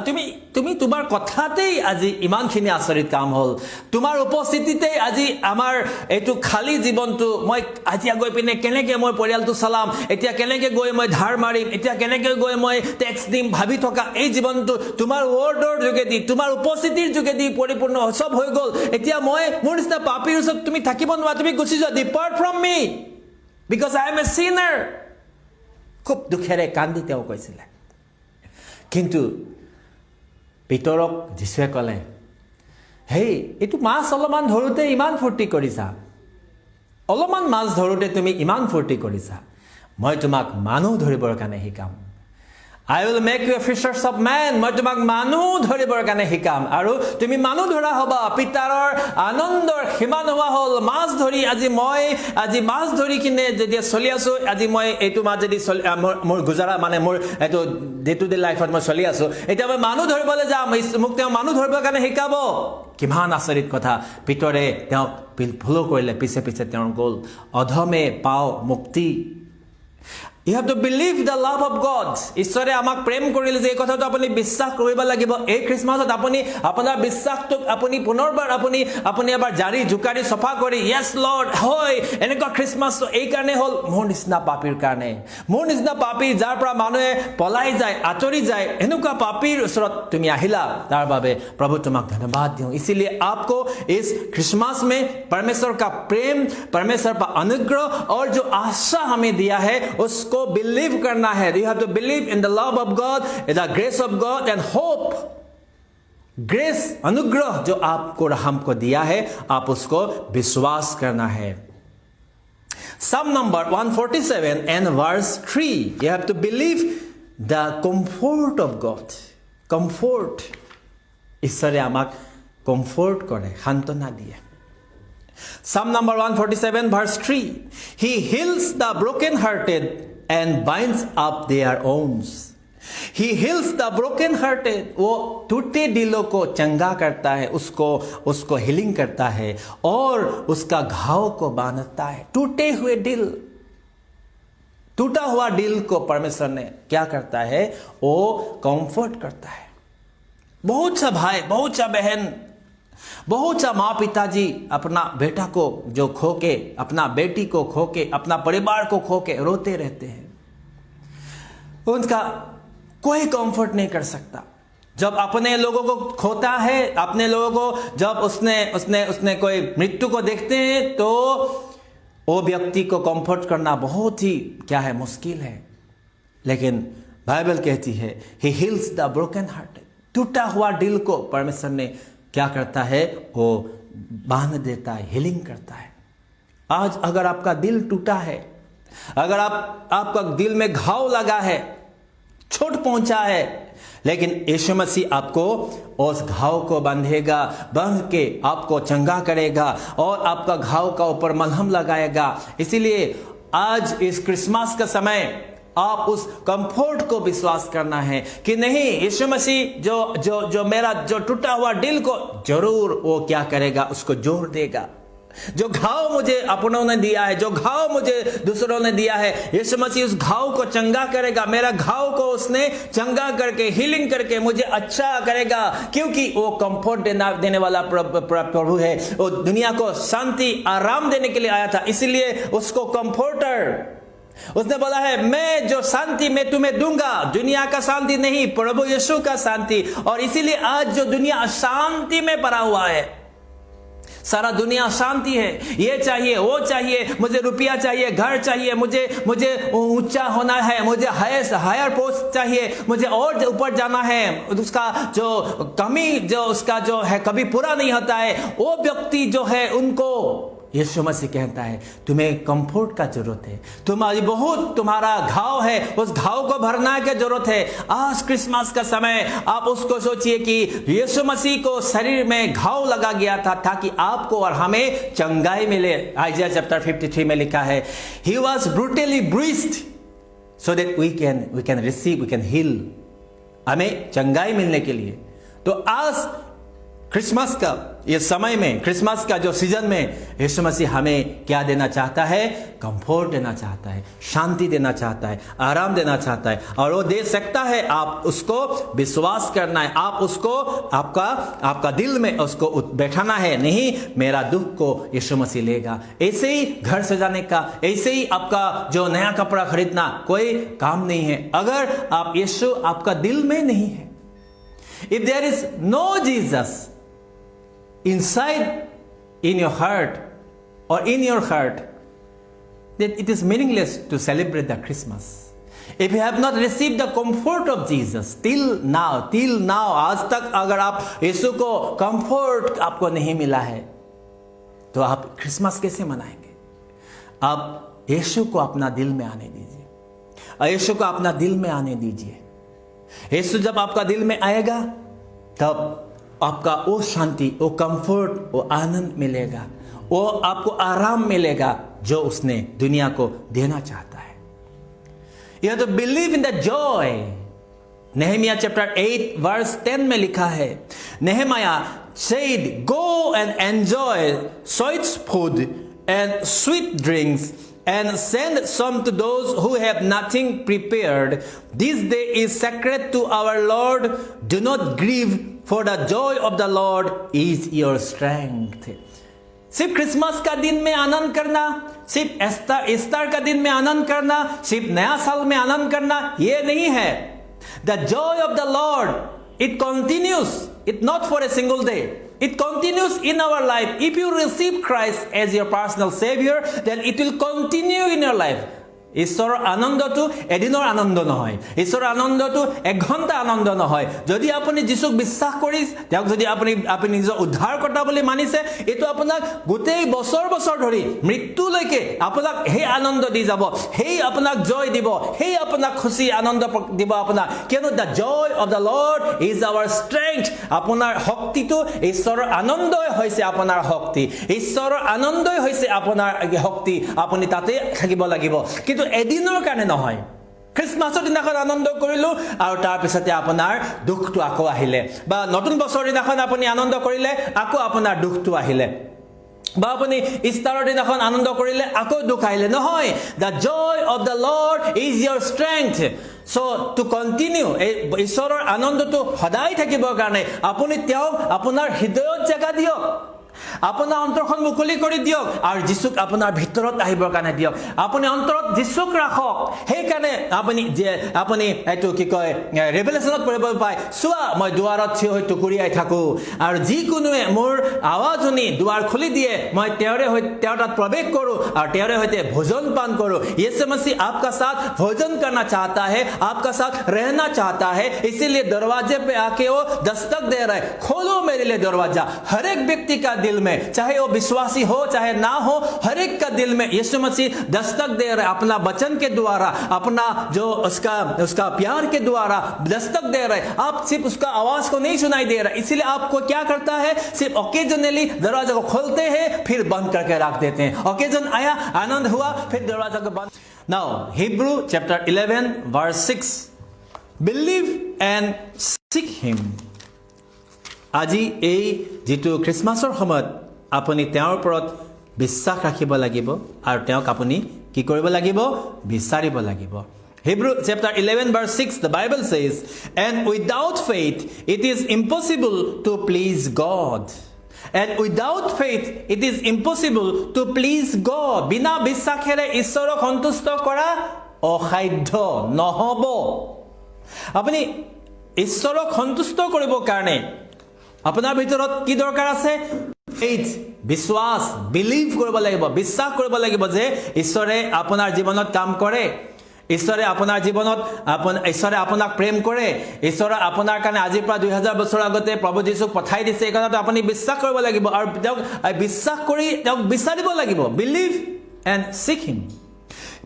তুমি তোমাৰ কথাতেই আজি ইমানখিনি আচৰিত কাম হ'ল, তোমাৰ উপস্থিতিতেই আজি আমাৰ এইটো খালী জীৱনটো, মই এতিয়া গৈ পিনে কেনেকৈ মই পৰিয়ালটো চলাম, এতিয়া কেনেকৈ গৈ মই ধাৰ মাৰিম, এতিয়া কেনেকৈ গৈ মই টেক্স দিম, ভাবি থকা এই জীৱনটো তোমাৰ ৱৰ্ডৰ যোগেদি, তোমাৰ উপস্থিতিৰ যোগেদি পৰিপূৰ্ণ চব হৈ গ'ল। এতিয়া মোৰ নিচিনা পাপীৰ ওচৰত তুমি থাকিব নোৱাৰা, তুমি গুচি যোৱা, depart from me because I am a sinner. খুব দুখেৰে কান্দি তেওঁ কৈছিলে। কিন্তু পিতৰক যীশুৱে ক'লে, হেই, এইটো মাছ অলপমান ধৰোঁতে ইমান ফূৰ্তি কৰিছা, অলপমান মাছ ধৰোঁতে তুমি ইমান ফূৰ্তি কৰিছা, মই তোমাক মানুহ ধৰিবৰ কাৰণে শিকাম। I will make you a fishers of men. মই তোমাক মানুহ ধৰিবৰ কাৰণে শিকাম আৰু তুমি মানুহ ধৰা হ'বা। পিতাৰৰ আনন্দৰ সীমা নোহোৱা হ'ল। মাছ ধৰি আজি মাছ ধৰি কিনে যেতিয়া চলি আছোঁ, আজি মই এইটো মাছ যদি মোৰ গুজাৰা, মানে মোৰ এইটো ডে টু ডে লাইফত মই চলি আছোঁ, এতিয়া মই মানুহ ধৰিবলৈ যাম, মোক তেওঁ মানুহ ধৰিবৰ কাৰণে শিকাব। কিমান আচৰিত কথা। পিতৰে তেওঁক ফ'ল' কৰিলে, পিছে পিছে তেওঁ গ'ল। অধমে পাওঁ মুক্তি। You have to believe the love of God. ঈশ্বৰে আমাক প্ৰেম কৰিলে যে এই কথাটো আপুনি বিশ্বাস কৰিব লাগিব। এই খ্ৰীষ্টমাছত আপুনি আপোনাৰ বিশ্বাসটোক আপুনি পুনৰবাৰ আপুনি এবাৰ জাৰি জোকাৰি সফা কৰি yes Lord হয় এনেকুৱা খ্ৰীষ্টমাছ এই কাৰণে হ'ল মোৰ নিচিনা পাপীৰ কাৰণে, মোৰ নিচিনা পাপী যাৰ পৰা মানুহে পলাই যায় আঁতৰি যায় এনেকুৱা পাপীৰ ওচৰত তুমি আহিলা, তাৰ বাবে প্ৰভু তোমাক ধন্যবাদ দিওঁ। इसीलिए आपको इस क्रिसमस में परमेश्वर का प्रेम, परमेश्वर का अनुग्रह और जो आशा हमें दिया है उसको बिलीव करना है। You have to believe in the love of God, in the grace of God and hope. Grace अनुग्रह जो आपको हमको दिया है आप उसको विश्वास करना है। Psalm number 147 and verse 3, you have to believe the comfort of God. Comfort, ঈশ্বৰে আমাক কমফৰ্ট কৰে, সান্তনা দিয়ে। Psalm number 147 verse 3, he heals the broken hearted and binds up their wounds. He heals the broken hearted, वो टूटे दिलों को चंगा करता है, उसको हीलिंग करता है और उसका घाव को बांधता है। टूटे हुए दिल, टूटा हुआ दिल को परमेश्वर ने क्या करता है, वो कंफर्ट करता है। बहुत सा भाई, बहुत सा बहन, बहुत सा माँ पिताजी अपना बेटा को जो खो के, अपना बेटी को खो के, अपना परिवार को खो के रोते रहते हैं। उनका कोई कंफर्ट नहीं कर सकता। जब अपने लोगों को खोता है, अपने लोगों को जब उसने कोई मृत्यु को देखते हैं तो वो व्यक्ति को कंफर्ट करना बहुत ही क्या है, मुश्किल है। लेकिन बाइबल कहती है ही हील्स द ब्रोकन हार्ट, टूटा हुआ दिल को परमेश्वर ने क्या करता है, वो बांध देता है, हीलिंग करता है। आज अगर आपका दिल टूटा है, अगर आपका दिल में घाव लगा है, चोट पहुंचा है, लेकिन यीशु मसीह आपको उस घाव को बांधेगा, बांध के आपको चंगा करेगा और आपका घाव का ऊपर मलहम लगाएगा। इसीलिए आज इस क्रिसमस का समय आप उस कंफर्ट को विश्वास करना है कि नहीं, यीशु मसीह जो मेरा जो टूटा हुआ दिल को जरूर वो क्या करेगा, उसको जोड़ देगा। जो घाव मुझे अपनों ने दिया है, जो घाव मुझे दूसरों ने दिया है, यीशु मसीह उस घाव को चंगा करेगा। मेरा घाव को उसने चंगा करके, हीलिंग करके मुझे अच्छा करेगा, क्योंकि वो कंफर्ट देने वाला प्रभु है। वो दुनिया को शांति आराम देने के लिए आया था, इसलिए उसको कंफर्टर, उसने बोला है मैं जो शांति मैं तुम्हें दूंगा, दुनिया का शांति नहीं, प्रभु यीशु का शांति। और इसीलिए आज जो दुनिया अशांति में पड़ा हुआ है, सारा दुनिया शांति है, ये चाहिए वो चाहिए, मुझे रुपया चाहिए, घर चाहिए, मुझे ऊंचा होना है, मुझे हायर पोस्ट चाहिए, मुझे और ऊपर जाना है, उसका जो कमी जो उसका जो है कभी पूरा नहीं होता है। वो व्यक्ति जो है उनको यीशु मसीह कहता है तुम्हें कंफर्ट का जरूरत है, तुम्हारा घाव है, उस घाव को भरना की जरूरत है। आज क्रिसमस का समय आप उसको सोचिए कि यीशु मसीह को शरीर में घाव लगा गया था ताकि आपको और हमें चंगाई मिले। आइज़ाया चैप्टर 53 में लिखा है he was brutally bruised so that we can receive, we can heal, हमें चंगाई मिलने के लिए। तो आज क्रिसमस का ये समय में, क्रिसमस का जो सीजन में यीशु मसीह हमें क्या देना चाहता है, कंफर्ट देना चाहता है, शांति देना चाहता है, आराम देना चाहता है, और वो दे सकता है। आप उसको विश्वास करना है, आप उसको आपका दिल में उसको बैठाना है। नहीं, मेरा दुख को यीशु मसीह लेगा। ऐसे ही घर सजाने का, ऐसे ही आपका जो नया कपड़ा खरीदना कोई काम नहीं है अगर आप यीशु आपका दिल में नहीं है। If there is no Jesus inside in your heart or in your heart, then it is meaningless to celebrate the Christmas. If you have not received the comfort of Jesus till now, आज तक अगर आप यीशु को comfort आपको नहीं मिला है तो आप क्रिसमस कैसे मनाएंगे? आप यीशु को अपना दिल में आने दीजिए, यीशु को अपना दिल में आने दीजिए। यीशु जब आपका दिल में आएगा तब आपका वो शांति, वो कंफर्ट, वो आनंद मिलेगा, वो आपको आराम मिलेगा जो उसने दुनिया को देना चाहता है। You have to believe in the joy. Nehemiah chapter 8 verse 10 में लिखा है, Nehemiah said, go and enjoy sweet food and sweet drinks and send some to those who have nothing prepared. This day is sacred to our Lord. Do not grieve, for the joy of the Lord is your strength. सिर्फ Christmas का दिन में आनंद करना, सिर्फ Easter का दिन में आनंद करना, सिर्फ नया साल में आनंद करना, ये नहीं है. The joy of the Lord, it continues. It's not for a single day. It continues in our life. If you receive Christ as your personal Savior, then it will continue in your life. ঈশ্বৰৰ আনন্দটো এদিনৰ আনন্দ নহয়, ঈশ্বৰৰ আনন্দটো এক ঘণ্টা আনন্দ নহয়. যদি আপুনি যীশুক বিশ্বাস কৰি তেওঁক যদি আপুনি নিজৰ উদ্ধাৰকৰ্তা বুলি মানিছে, এইটো আপোনাক গোটেই বছৰ বছৰ ধৰি মৃত্যুলৈকে আপোনাক সেই আনন্দ দি যাব, সেই আপোনাক জয় দিব, সেই আপোনাক খুচি আনন্দ দিব আপোনাক. কিয়নো the joy of the Lord is our strength. আপোনাৰ শক্তিটো, ঈশ্বৰৰ আনন্দই হৈছে আপোনাৰ শক্তি, ঈশ্বৰৰ আনন্দই হৈছে আপোনাৰ শক্তি. আপুনি তাতে থাকিব লাগিব, কিন্তু এদিনৰ কাৰণে নহয়. খ্ৰীষ্টমাছৰ দিনাখন আনন্দ কৰিলো আৰু তাৰ পিছতে আপোনাৰ দুখটো আকৌ আহিলে, বা নতুন বছৰৰ দিনাখন আপুনি আনন্দ কৰিলে আকৌ আপোনাৰ দুখটো আহিলে, বা আপুনি ইষ্টাৰৰ দিনাখন আনন্দ কৰিলে আকৌ দুখ আহিলে. নহয়, the joy of the Lord is your strength. So to continue, ঈশ্বৰৰ আনন্দটো সদায় থাকিবৰ কাৰণে আপুনি তেওঁক আপোনাৰ হৃদয়ত জেগা দিয়ক, আপোনাৰ অন্তৰখন মুকলি কৰি দিয়ক আৰু যীশুক আপোনাৰ ভিতৰত আহিবৰ কাৰণে দিয়ক. আপুনি অন্তৰত যীশুক ৰাখক. সেইকাৰণে আপুনি এইটো কি কয়, ৰেভেলেশ্যনত পঢ়িব পায়, চোৱা মই দুৱাৰত থিয় হৈ টুকুৰিয়াই থাকোঁ, আৰু যিকোনোৱে মোৰ আৱাজ শুনি দুৱাৰ খুলি দিয়ে, মই তেওঁৰ তাত প্ৰৱেশ কৰোঁ আৰু তেওঁৰ সৈতে ভোজন পান কৰোঁ. यीशु मसीह आपका साथ भोजन करना चाहता है, आपका साथ रहना चाहता है. इसीलिए दरवाजे पे आके वो दस्तक दे रहा है, खोलो मेरे लिए दरवाजा. हर एक व्यक्ति का दिल में, चाहे वो विश्वासी हो चाहे ना हो, हर एक का दिल में यीशु मसीह दस्तक दे रहा है. अपना वचन के द्वारा, अपना जो उसका प्यार के द्वारा दस्तक दे रहा है. आप सिर्फ उसका आवाज को नहीं सुनाई दे रहा, इसीलिए आपको क्या करता है, सिर्फ ओकेजनली दरवाजा को खोलते हैं फिर बंद करके रख देते हैं. ओकेजन आया, आनंद हुआ, फिर दरवाजा को बंद. Now Hebrew chapter 11 verse 6, believe and seek him. আজি এই যেটো খ্ৰীষ্টমাছৰ সময়ত আপুনি তেওঁৰ ওপৰত বিশ্বাস ৰাখিব লাগিব আৰু তেওঁক আপুনি কি কৰিব লাগিব, বিচাৰিব লাগিব. Hebrew chapter 11 verse 6, the Bible says, and without faith it is impossible to please God. And without faith it is impossible to please God. বিনা বিশ্বাসেৰে ঈশ্বৰক সন্তুষ্ট কৰা অসাধ্য নহব. আপুনি ঈশ্বৰক সন্তুষ্ট কৰিবৰ কাৰণে আপোনাৰ ভিতৰত কি দৰকাৰ আছে? ফেইথ, বিশ্বাস, বিলিভ কৰিব লাগিব, বিশ্বাস কৰিব লাগিব যে ঈশ্বৰে আপোনাৰ জীৱনত কাম কৰে, ঈশ্বৰে আপোনাৰ জীৱনত ঈশ্বৰে আপোনাক প্ৰেম কৰে, ঈশ্বৰে আপোনাৰ কাৰণে আজিৰ পৰা 2000 বছৰ আগতে প্ৰভু যীশুক পঠাই দিছে. এই কথাটো আপুনি বিশ্বাস কৰিব লাগিব আৰু তেওঁক বিশ্বাস কৰি তেওঁক বিচাৰিব লাগিব. Believe and seek him.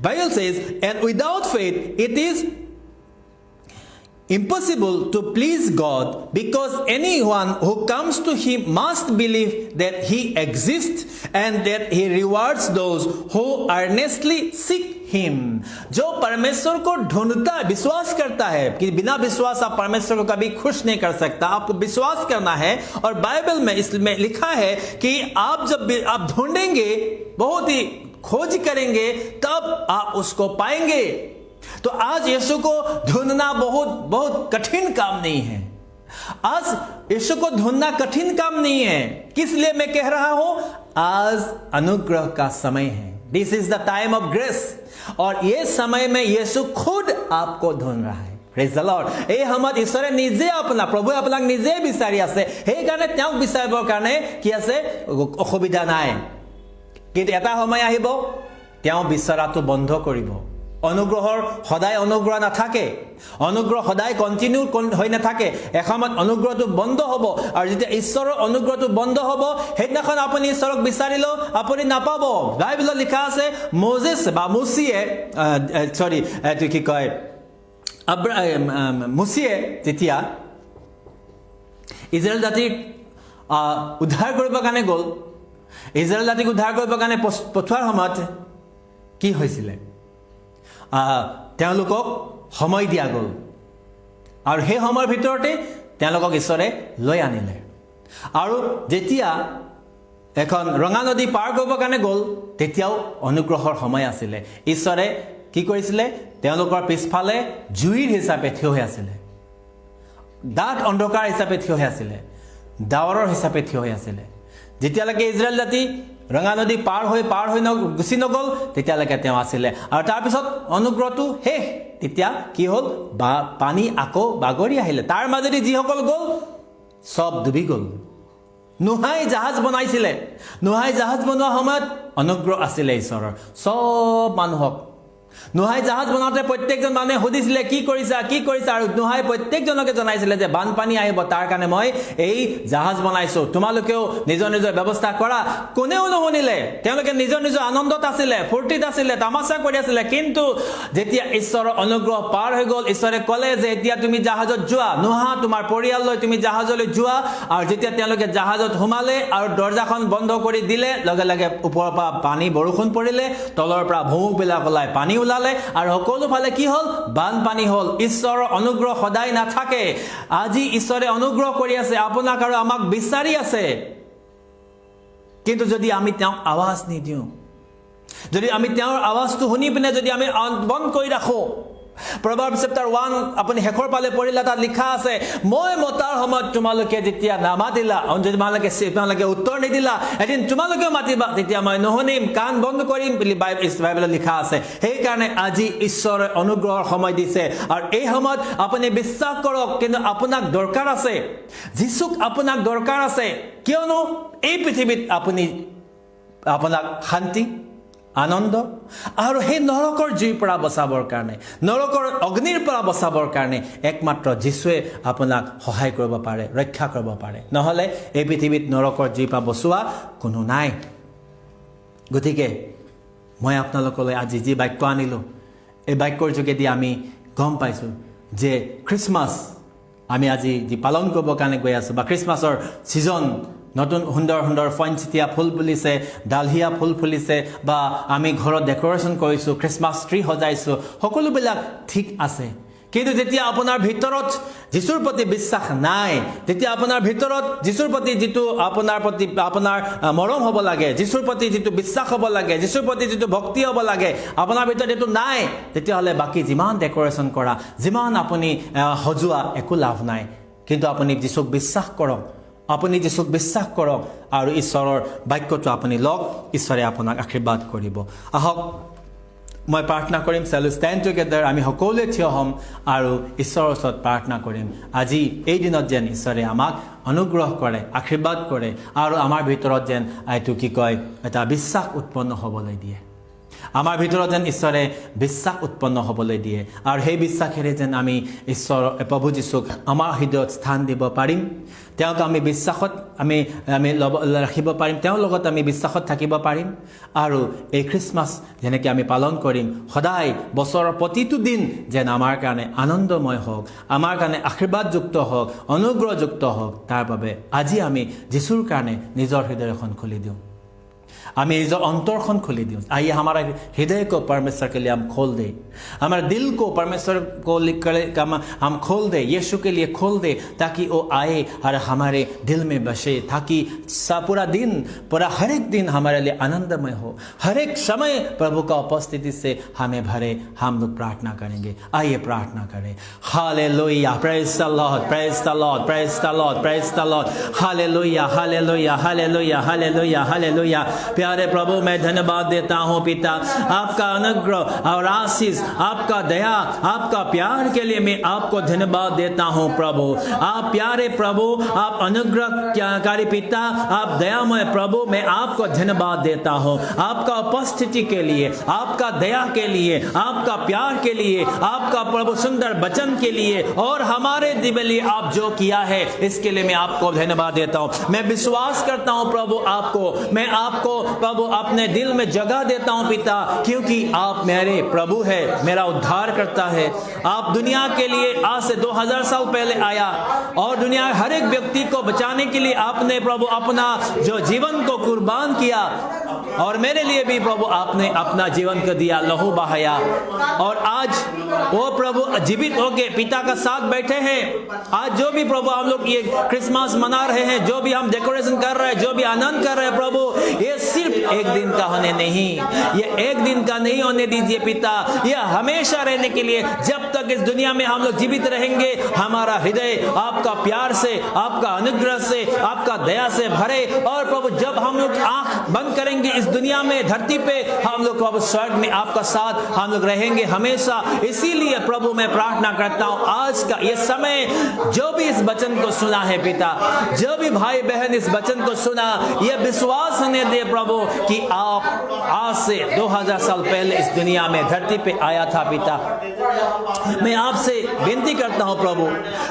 Bible says, and without faith it is impossible to please God, because anyone who comes to him must believe that he exists and that he rewards those who earnestly seek him. जो परमेश्वर को ढूंढता है, विश्वास करता है, कि बिना विश्वास आप परमेश्वर को कभी खुश नहीं कर सकता. आपको विश्वास करना है. और बाइबल में इसमें लिखा है कि आप जब आप ढूंढेंगे, बहुत ही खोज करेंगे, तब आप उसको पाएंगे. तो आज यीशु को ढूंढना बहुत कठिन काम नहीं है. आज यीशु को ढूंढना कठिन काम नहीं है. किस लिए मैं कह रहा हूं? आज अनुग्रह का समय है. This is the time of grace. और ये समय में यीशु खुद आपको ढूंढ रहा है. Praise the Lord. এই সময়ত ঈশ্বৰে নিজে প্ৰভুৱে আপোনাক নিজে বিচাৰি আছে. সেইকাৰণে তেওঁক বিচাৰিবৰ কাৰণে কি আছে? অসুবিধা নাই. কিন্তু এটা সময় আহিব তেওঁ বিচৰাটো বন্ধ কৰিব. অনুগ্ৰহৰ সদায় অনুগ্ৰহ নাথাকে, অনুগ্ৰহ সদায় কন্টিনিউ হৈ নাথাকে. এসময়ত অনুগ্ৰহটো বন্ধ হ'ব, আৰু যেতিয়া ঈশ্বৰৰ অনুগ্ৰহটো বন্ধ হ'ব, সেইদিনাখন আপুনি ঈশ্বৰক বিচাৰিলেও আপুনি নাপাব. বাইবেলত লিখা আছে, মোজেছ বা মুচিয়ে এইটো কি কয়, মুচিয়ে যেতিয়া ইজৰাইল জাতিক উদ্ধাৰ কৰিবৰ কাৰণে গ'ল, ইজৰাইল জাতিক উদ্ধাৰ কৰিবৰ কাৰণে পঠোৱাৰ সময়ত কি হৈছিলে? তেওঁলোকক সময় দিয়া গ'ল, আৰু সেই সময়ৰ ভিতৰতে তেওঁলোকক ঈশ্বৰে লৈ আনিলে. আৰু যেতিয়া এখন ৰঙা নদী পাৰ কৰিবৰ কাৰণে গ'ল তেতিয়াও অনুগ্ৰহৰ সময় আছিলে ঈশ্বৰে কি কৰিছিলে তেওঁলোকৰ পিছফালে জুইৰ হিচাপে থিয় হৈ আছিলে ডাঠ অন্ধকাৰ হিচাপে থিয় হৈ আছিলে ডাৱৰৰ হিচাপে থিয় হৈ আছিলে যেতিয়ালৈকে ইজৰাইল জাতি ৰঙা নদী পাৰ হৈ গুচি নগ'ল তেতিয়ালৈকে তেওঁ আছিলে আৰু তাৰপিছত অনুগ্ৰহটো শেষ তেতিয়া কি হ'ল পানী আকৌ বাগৰি আহিলে তাৰ মাজেদি যিসকল গ'ল সব ডুবি গ'ল নোহাই জাহাজ বনাইছিলে নোহাই জাহাজ বনোৱা সময়ত অনুগ্ৰহ আছিলে ঈশ্বৰৰ সব মানুহক নোহাই জাহাজ বনাওঁতে প্ৰত্যেকজন মানুহে সুধিছিলে কি কৰিছা আৰু নোহাই প্ৰত্যেকজনকে জনাইছিলে যে বানপানী আহিব তাৰ কাৰণে মই এই জাহাজ বনাইছো তোমালোকেও নিজৰ নিজৰ ব্যৱস্থা কৰা কোনেও নুশুনিলে তেওঁলোকে নিজৰ নিজৰ আনন্দত আছিলে ফূৰ্তিত আছিলে তামাচা কৰি আছিলে কিন্তু যেতিয়া ঈশ্বৰৰ অনুগ্ৰহ পাৰ হৈ গ'ল ঈশ্বৰে ক'লে যে এতিয়া তুমি জাহাজত যোৱা নোহা তোমাৰ পৰিয়াললৈ তুমি জাহাজলৈ যোৱা আৰু যেতিয়া তেওঁলোকে জাহাজত সোমালে আৰু দৰ্জাখন বন্ধ কৰি দিলে লগে লগে ওপৰৰ পৰা পানী বৰষুণ পৰিলে তলৰ পৰা ভৌবিলাক ওলাই পানী ওলালে আৰু সকলো ফালে কি হ'ল বানপানী হ'ল ঈশ্বৰৰ অনুগ্ৰহ সদায় নাথাকে আজি ঈশ্বৰে অনুগ্ৰহ কৰি আছে আপোনাক আৰু আমাক বিচাৰি আছে কিন্তু যদি আমি তেওঁক আৱাজ নিদিওঁ যদি আমি তেওঁৰ আৱাজটো শুনি পিনে যদি আমি বন্ধ কৰি ৰাখো Proverbs chapter 1 আপুনি হেখৰ পালে পঢ়িলা তাত লিখা আছে মই মতাৰ সময়ত তোমালোকে যেতিয়া নামাতিলা তোমালোকে উত্তৰ নিদিলা এদিন তোমালোকেও মাতিবা তেতিয়া মই নুশুনিম কাণ বন্ধ কৰিম বুলি বাইবেলত লিখা আছে সেই কাৰণে আজি ঈশ্বৰে অনুগ্ৰহৰ সময় দিছে আৰু এই সময়ত আপুনি বিশ্বাস কৰক কিন্তু আপোনাক দৰকাৰ আছে যিশুক আপোনাক দৰকাৰ আছে কিয়নো এই পৃথিৱীত আপোনাক শান্তি আনন্দ আৰু সেই নৰকৰ জুইৰ পৰা বচাবৰ কাৰণে নৰকৰ অগ্নিৰ পৰা বচাবৰ কাৰণে একমাত্ৰ যিশুৱে আপোনাক সহায় কৰিব পাৰে ৰক্ষা কৰিব পাৰে নহলে এই পৃথিৱীত নৰকৰ জুইৰ পৰা বচোৱা কোনো নাই গতিকে মই আপোনালোকলৈ আজি যি বাক্য আনিলো এই বাক্যৰ যোগেদি আমি গম পাইছো যে খ্ৰীষ্টমাছ আমি আজি যি পালন কৰিবৰ কাৰণে গৈ আছো বা খ্ৰীষ্টমাছৰ সিজন নতুন সুন্দৰ সুন্দৰ ফইনচিটিয়া ফুল ফুলিছে ডালহিয়া ফুল ফুলিছে বা আমি ঘৰত ডেকোৰেশ্যন কৰিছো খ্ৰীষ্টমাছ ট্ৰী সজাইছো সকলোবিলাক ঠিক আছে কিন্তু যেতিয়া আপোনাৰ ভিতৰত যিশুৰ প্ৰতি বিশ্বাস নাই তেতিয়া আপোনাৰ ভিতৰত যিশুৰ প্ৰতি যিটো আপোনাৰ মৰম হ'ব লাগে যিশুৰ প্ৰতি যিটো বিশ্বাস হ'ব লাগে যিশুৰ প্ৰতি যিটো ভক্তি হ'ব লাগে আপোনাৰ ভিতৰত এইটো নাই তেতিয়াহ'লে বাকি যিমান ডেকোৰেশ্যন কৰা যিমান আপুনি সজোৱা একো লাভ নাই কিন্তু আপুনি যিশুক বিশ্বাস কৰক আপুনি যিশুক বিশ্বাস কৰক আৰু ঈশ্বৰৰ বাক্যটো আপুনি লওক ঈশ্বৰে আপোনাক আশীৰ্বাদ কৰিব আহক মই প্ৰাৰ্থনা কৰিম shall we stand together আমি সকলোৱে থিয় হ'ম আৰু ঈশ্বৰৰ ওচৰত প্ৰাৰ্থনা কৰিম আজি এই দিনত যেন ঈশ্বৰে আমাক অনুগ্ৰহ কৰে আশীৰ্বাদ কৰে আৰু আমাৰ ভিতৰত যেন এইটো কি কয় এটা বিশ্বাস উৎপন্ন হ'বলৈ দিয়ে আমাৰ ভিতৰত যেন ঈশ্বৰে বিশ্বাস উৎপন্ন হ'বলৈ দিয়ে আৰু সেই বিশ্বাসেৰে যেন আমি ঈশ্বৰ প্ৰভু যিশুক আমাৰ হৃদয়ত স্থান দিব পাৰিম তেওঁক আমি বিশ্বাসত আমি ৰাখিব পাৰিম তেওঁৰ লগত আমি বিশ্বাসত থাকিব পাৰিম আৰু এই খ্ৰীষ্টমাছ যেনেকৈ আমি পালন কৰিম সদায় বছৰৰ প্ৰতিটো দিন যেন আমাৰ কাৰণে আনন্দময় হওক আমাৰ কাৰণে আশীৰ্বাদযুক্ত হওক অনুগ্ৰহযুক্ত হওক তাৰ বাবে আজি আমি যিশুৰ কাৰণে নিজৰ হৃদয়খন খুলি দিওঁ हमें इधर अंतरखन खोली दी आइए हमारा हृदय को परमेश्वर के लिए हम खोल दे हमारे दिल को परमेश्वर को हम खोल दे यीशु के लिए खोल दे ताकि वो आए और हमारे दिल में बसे ताकि पूरा दिन पूरा हर एक दिन हमारे लिए आनंदमय हो हर एक समय प्रभु का उपस्थिति से हमें भरे हम लोग प्रार्थना करेंगे आइए प्रार्थना करें hallelujah praise the Lord praise the Lord praise the Lord praise the Lord hallelujah hallelujah hallelujah hallelujah hallelujah प्यारे प्रभु मैं धन्यवाद देता हूँ पिता आपका अनुग्रह और आशीष आपका दया आपका प्यार के लिए मैं आपको धन्यवाद देता हूँ प्रभु आप प्यारे प्रभु आप अनुग्रहकारी पिता आप दयामय प्रभु मैं आपको धन्यवाद देता हूँ आपका उपस्थिति के लिए आपका दया के लिए आपका प्यार के लिए आपका प्रभु सुंदर वचन के लिए और हमारे दिल में आप जो किया है इसके लिए मैं आपको धन्यवाद देता हूँ मैं विश्वास करता हूँ प्रभु आपको मैं आपको प्रभु अपने दिल में जगह देता हूँ पिता, क्योंकि आप मेरे प्रभु है, मेरा उद्धार करता है। आप दुनिया के लिए आज से 2000 साल पहले आया और दुनिया हर एक व्यक्ति को बचाने के लिए आपने प्रभु अपना जो जीवन को कुर्बान किया, और मेरे लिए भी प्रभु आपने अपना जीवन को दिया, लहू बहाया। और आज वो प्रभु जीवित होके पिता का साथ बैठे हैं। आज जो भी प्रभु हम लोग ये क्रिसमस मना रहे हैं, जो भी हम डेकोरेशन कर रहे हैं, जो भी आनंद कर रहे हैं प्रभु, ये सिर्फ एक दिन का होने नहीं, ये एक दिन का नहीं होने दीजिए पिता, यह हमेशा रहने के लिए। जब तक इस दुनिया में हम लोग जीवित रहेंगे, हमारा हृदय आपका प्यार से, आपका अनुग्रह से, आपका दया से भरे। और प्रभु जब हम लोग आंख बंद करेंगे इस दुनिया में, धरती पे, हम लोग प्रभु स्वर्ग में आपका साथ हम लोग रहेंगे हमेशा। इसीलिए प्रभु मैं प्रार्थना करता हूँ आज का ये समय, जो भी इस वचन को सुना है पिता, जो भी भाई बहन इस वचन को सुना, ये विश्वास होने दे प्रभु कि आप आज से 2000 साल पहले इस दुनिया में धरती पे आया था पिता। मैं आपसे विनती करता हूँ प्रभु,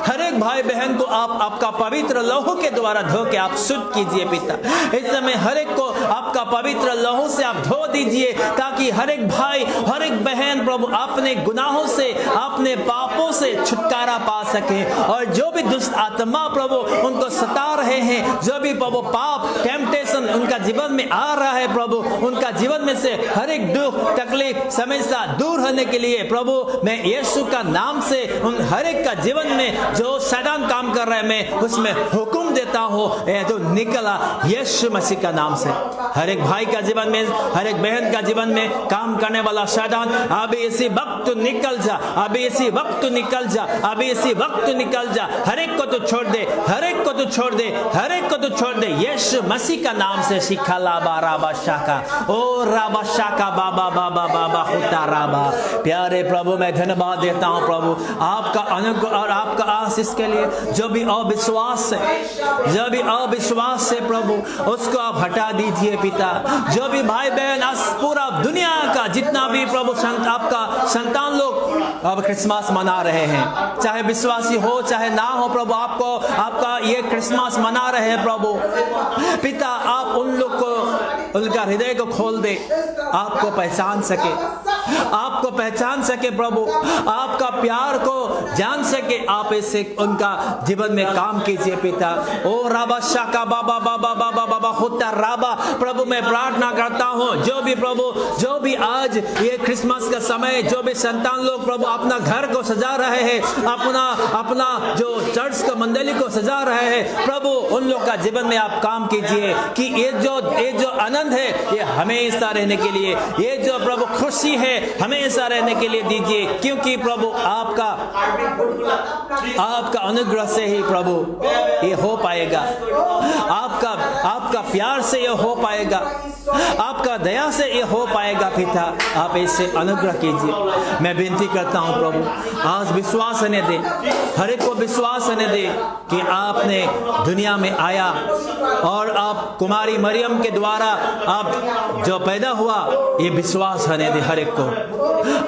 हर एक भाई बहन को आप आपका पवित्र लहू के द्वारा धो के आप शुद्ध कीजिए पिता। इस समय हर एक को आपका पवित्र लहू से आप धो दीजिए, ताकि हर एक भाई, हर एक बहन प्रभु अपने गुनाहों से, अपने पापों से छुटकारा पा सके। और जो भी दुष्ट आत्मा प्रभु उनको सता रहे हैं, जो भी प्रभु पाप टेम्पटेशन उनका जीवन में आ रहा है प्रभु, उनका जीवन में से हर एक दुख तकलीफ समस्या दूर होने के लिए प्रभु मैं यीशु का नाम से उन हर एक का जीवन में जो शैतान काम कर रहा है, मैं उसमें हुक्म देता हूँ, जो निकला यीशु मसीह का नाम से। हर एक भाई का जीवन में, हर एक बहन का जीवन में काम करने वाला शैतान अभी इसी वक्त निकल जा, अभी इसी वक्त निकल जा, अभी इसी वक्त निकल जा। हर एक को तो छोड़ दे, हर एक को तो छोड़ दे, हर एक को तो छोड़ दे यीशु मसीह का नाम से। शिखा लाबा राबा शाका, ओ राबा शाका बाबा बाबा बाबा होता राबा। प्यारे प्रभु मैं धन्यवाद देता हूँ प्रभु आपका अनुग्रह और आपका आशीष के लिए। जो भी अविश्वास है, जो भी अविश्वास है प्रभु उसको आप हटा दीजिए पिता। जो भी भाई बहन आज पूरा दुनिया का जितना भी प्रभु आपका संतान लोग अब क्रिसमस मना रहे हैं, चाहे विश्वासी हो चाहे ना हो प्रभु, आपको आपका ये क्रिसमस मना रहे हैं प्रभु पिता। आप उन लोग को, उनका हृदय को खोल दे, आपको पहचान सके, आपको पहचान सके प्रभु, आपका प्यार को जान सके। आप इससे उनका जीवन में काम कीजिए पिता। ओ राबा शाका बाबा बाबा बाबा बाबा होता राबा। प्रभु मैं प्रार्थना करता हूँ जो भी प्रभु, जो भी आज ये क्रिसमस का समय, जो भी संतान लोग प्रभु अपना घर को सजा रहे हैं, अपना जो चर्च का मंडली को सजा रहे हैं प्रभु, उन लोग का जीवन में आप काम कीजिए कि ये जो आनंद है ये हमेशा रहने के लिए, ये जो प्रभु खुशी है हमेशा रहने के लिए दीजिए। क्योंकि प्रभु आपका अनुग्रह से ही प्रभु ये हो पाएगा, आपका प्यार से ये हो पाएगा, आपका दया से ये हो पाएगा पिता। आप इससे अनुग्रह कीजिए। मैं विनती करता हूँ प्रभु आज विश्वास होने दे, हर एक को विश्वास होने दे कि आपने दुनिया में आया और आप कुमारी मरियम के द्वारा आप जो पैदा हुआ, ये विश्वास होने दे हर एक को।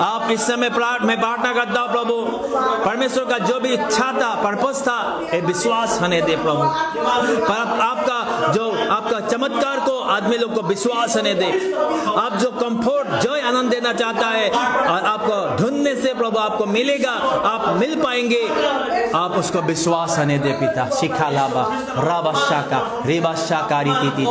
आप इस समय मैं प्रार्थना करता हूँ प्रभु, परमेश्वर का जो भी इच्छा था, पर्पस था, ये विश्वास होने दे प्रभु। पर आपका चमत्कार को आदमी लोग को विश्वास होने दे। आप जो कंफर्ट, जॉय, आनंद देना चाहता है और आपको ढूंढने से प्रभु आपको मिलेगा, आप मिल पाएंगे, आप उसको विश्वास होने दे पिता। शिखा लाबा राबा शाका रेबा शाका रीति ती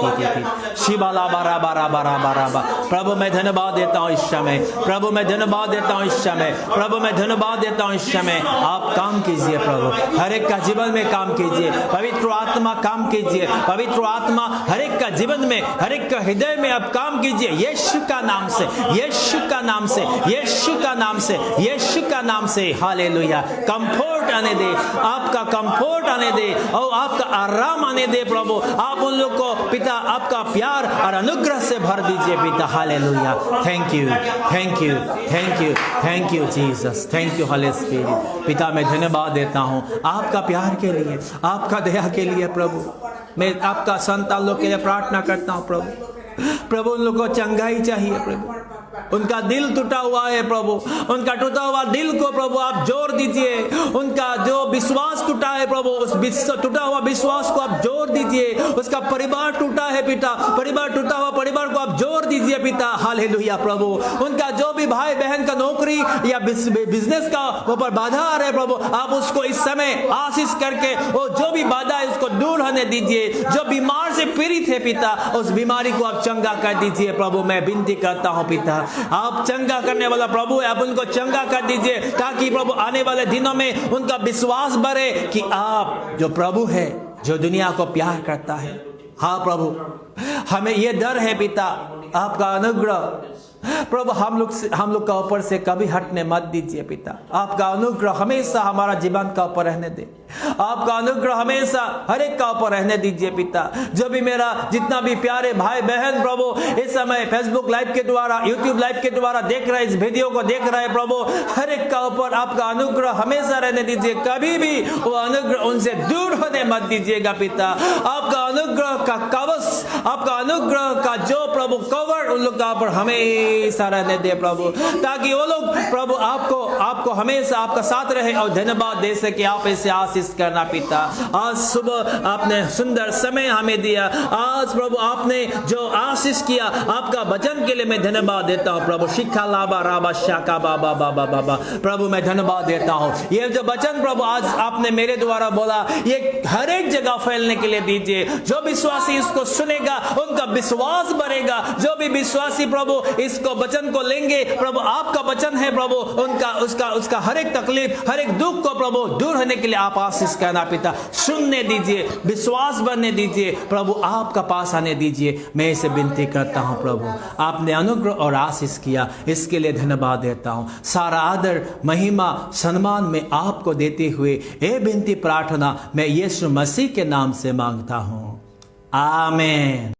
शिवा लाबा राबा राबा राबा राबा। प्रभु मैं धन्यवाद देता हूँ इस समय, प्रभु मैं धन्यवाद देता हूँ इस समय, प्रभु मैं धन्यवाद देता हूँ इस समय। आप काम कीजिए प्रभु, हर एक का जीवन में काम कीजिए, पवित्र आत्मा काम कीजिए, पवित्र आत्मा हर एक का जीवन में, हर एक का हृदय में आप काम कीजिए यीशु का नाम से, यीशु का नाम से, यीशु का नाम से, यीशु का नाम से। हालेलुया। कंफर्ट आने दे, आपका कंफर्ट आने दे और आपका आराम आने दे प्रभु। आप उन लोग को पिता आपका प्यार और अनुग्रह से भर दीजिए पिता। Hallelujah. Thank you, thank you, thank you, thank you Jesus, thank you Holi spirit. पिता मैं धन्यवाद देता हूँ आपका प्यार के लिए, आपका दया के लिए प्रभु। मैं आपका संतान लोग के लिए प्रार्थना करता हूँ प्रभु। प्रभु उन लोग को चंगाई चाहिए प्रभु, उनका दिल टूटा हुआ है प्रभु, उनका टूटा हुआ दिल को प्रभु आप जोड़ दीजिए। उनका जो विश्वास टूटा है प्रभु, उस टूटा हुआ विश्वास को आप जोड़ दीजिए। उसका परिवार टूटा है पिता, परिवार टूटा हुआ परिवार को आप जोड़ दीजिए पिता। हालेलुया प्रभु। उनका जो भी भाई बहन का नौकरी या बिजनेस का ऊपर बाधा आ रहा है प्रभु, आप उसको इस समय आशीष करके वो जो भी बाधा है उसको दूर होने दीजिए। जो बीमार से पीड़ित है पिता, उस बीमारी को आप चंगा कर दीजिए प्रभु। मैं विनती करता हूं पिता, आप चंगा करने वाला प्रभु है, आप उनको चंगा कर दीजिए ताकि प्रभु आने वाले दिनों में उनका विश्वास बढ़े कि आप जो प्रभु है, जो दुनिया को प्यार करता है। हाँ प्रभु, हमें यह डर है पिता, आपका अनुग्रह प्रभु हम लोग का ऊपर से कभी हटने मत दीजिए पिता। आपका अनुग्रह हमेशा हमारा जीवन का ऊपर रहने दे। आपका अनुग्रह हमेशा हर एक का ऊपर रहने दीजिए पिता। जो भी मेरा जितना भी प्यारे भाई बहन प्रभु इस समय फेसबुक लाइव के द्वारा, यूट्यूब लाइव के द्वारा देख रहे, इस वीडियो को देख रहे प्रभु, हर एक का ऊपर आपका अनुग्रह हमेशा रहने दीजिए। कभी भी वो अनुग्रह उनसे दूर होने मत दीजिएगा पिता। आपका अनुग्रह का कवच, आपका अनुग्रह का जो प्रभु कवर उन लोग का ऊपर हमेशा रहने दे प्रभु, ताकि वो लोग प्रभु आपको हमेशा आपका साथ रहे और धन्यवाद दे सके। आप इसे आशीष करना पिता। आज सुबह आपने सुंदर समय हमें दिया। आज प्रभु आपने जो आशीष किया, आपका वचन के लिए मैं धन्यवाद देता हूं प्रभु। शिखा लाबा राबा शाका बाबा बाबा बाबा प्रभु मैं धन्यवाद देता हूं। ये जो वचन प्रभु आज आपने मेरे द्वारा बोला, ये हर एक जगह फैलने के लिए दीजिए। जो विश्वासी इसको सुनेगा उनका विश्वास बढ़ेगा। जो भी विश्वासी प्रभु इसको वचन को लेंगे प्रभु, आपका वचन है प्रभु, उनका उसका हर एक तकलीफ, हर एक दुख को प्रभु दूर होने के लिए आप आशीष करना पिता। सुनने दीजिए, विश्वास बनने दीजिए प्रभु, आपका पास आने दीजिए। मैं इसे विनती करता हूं प्रभु, आपने अनुग्रह और आशीष किया, इसके लिए धन्यवाद देता हूं। सारा आदर महिमा सम्मान में आपको देते हुए ये विनती प्रार्थना मैं यीशु मसीह के नाम से मांगता हूं, आमीन।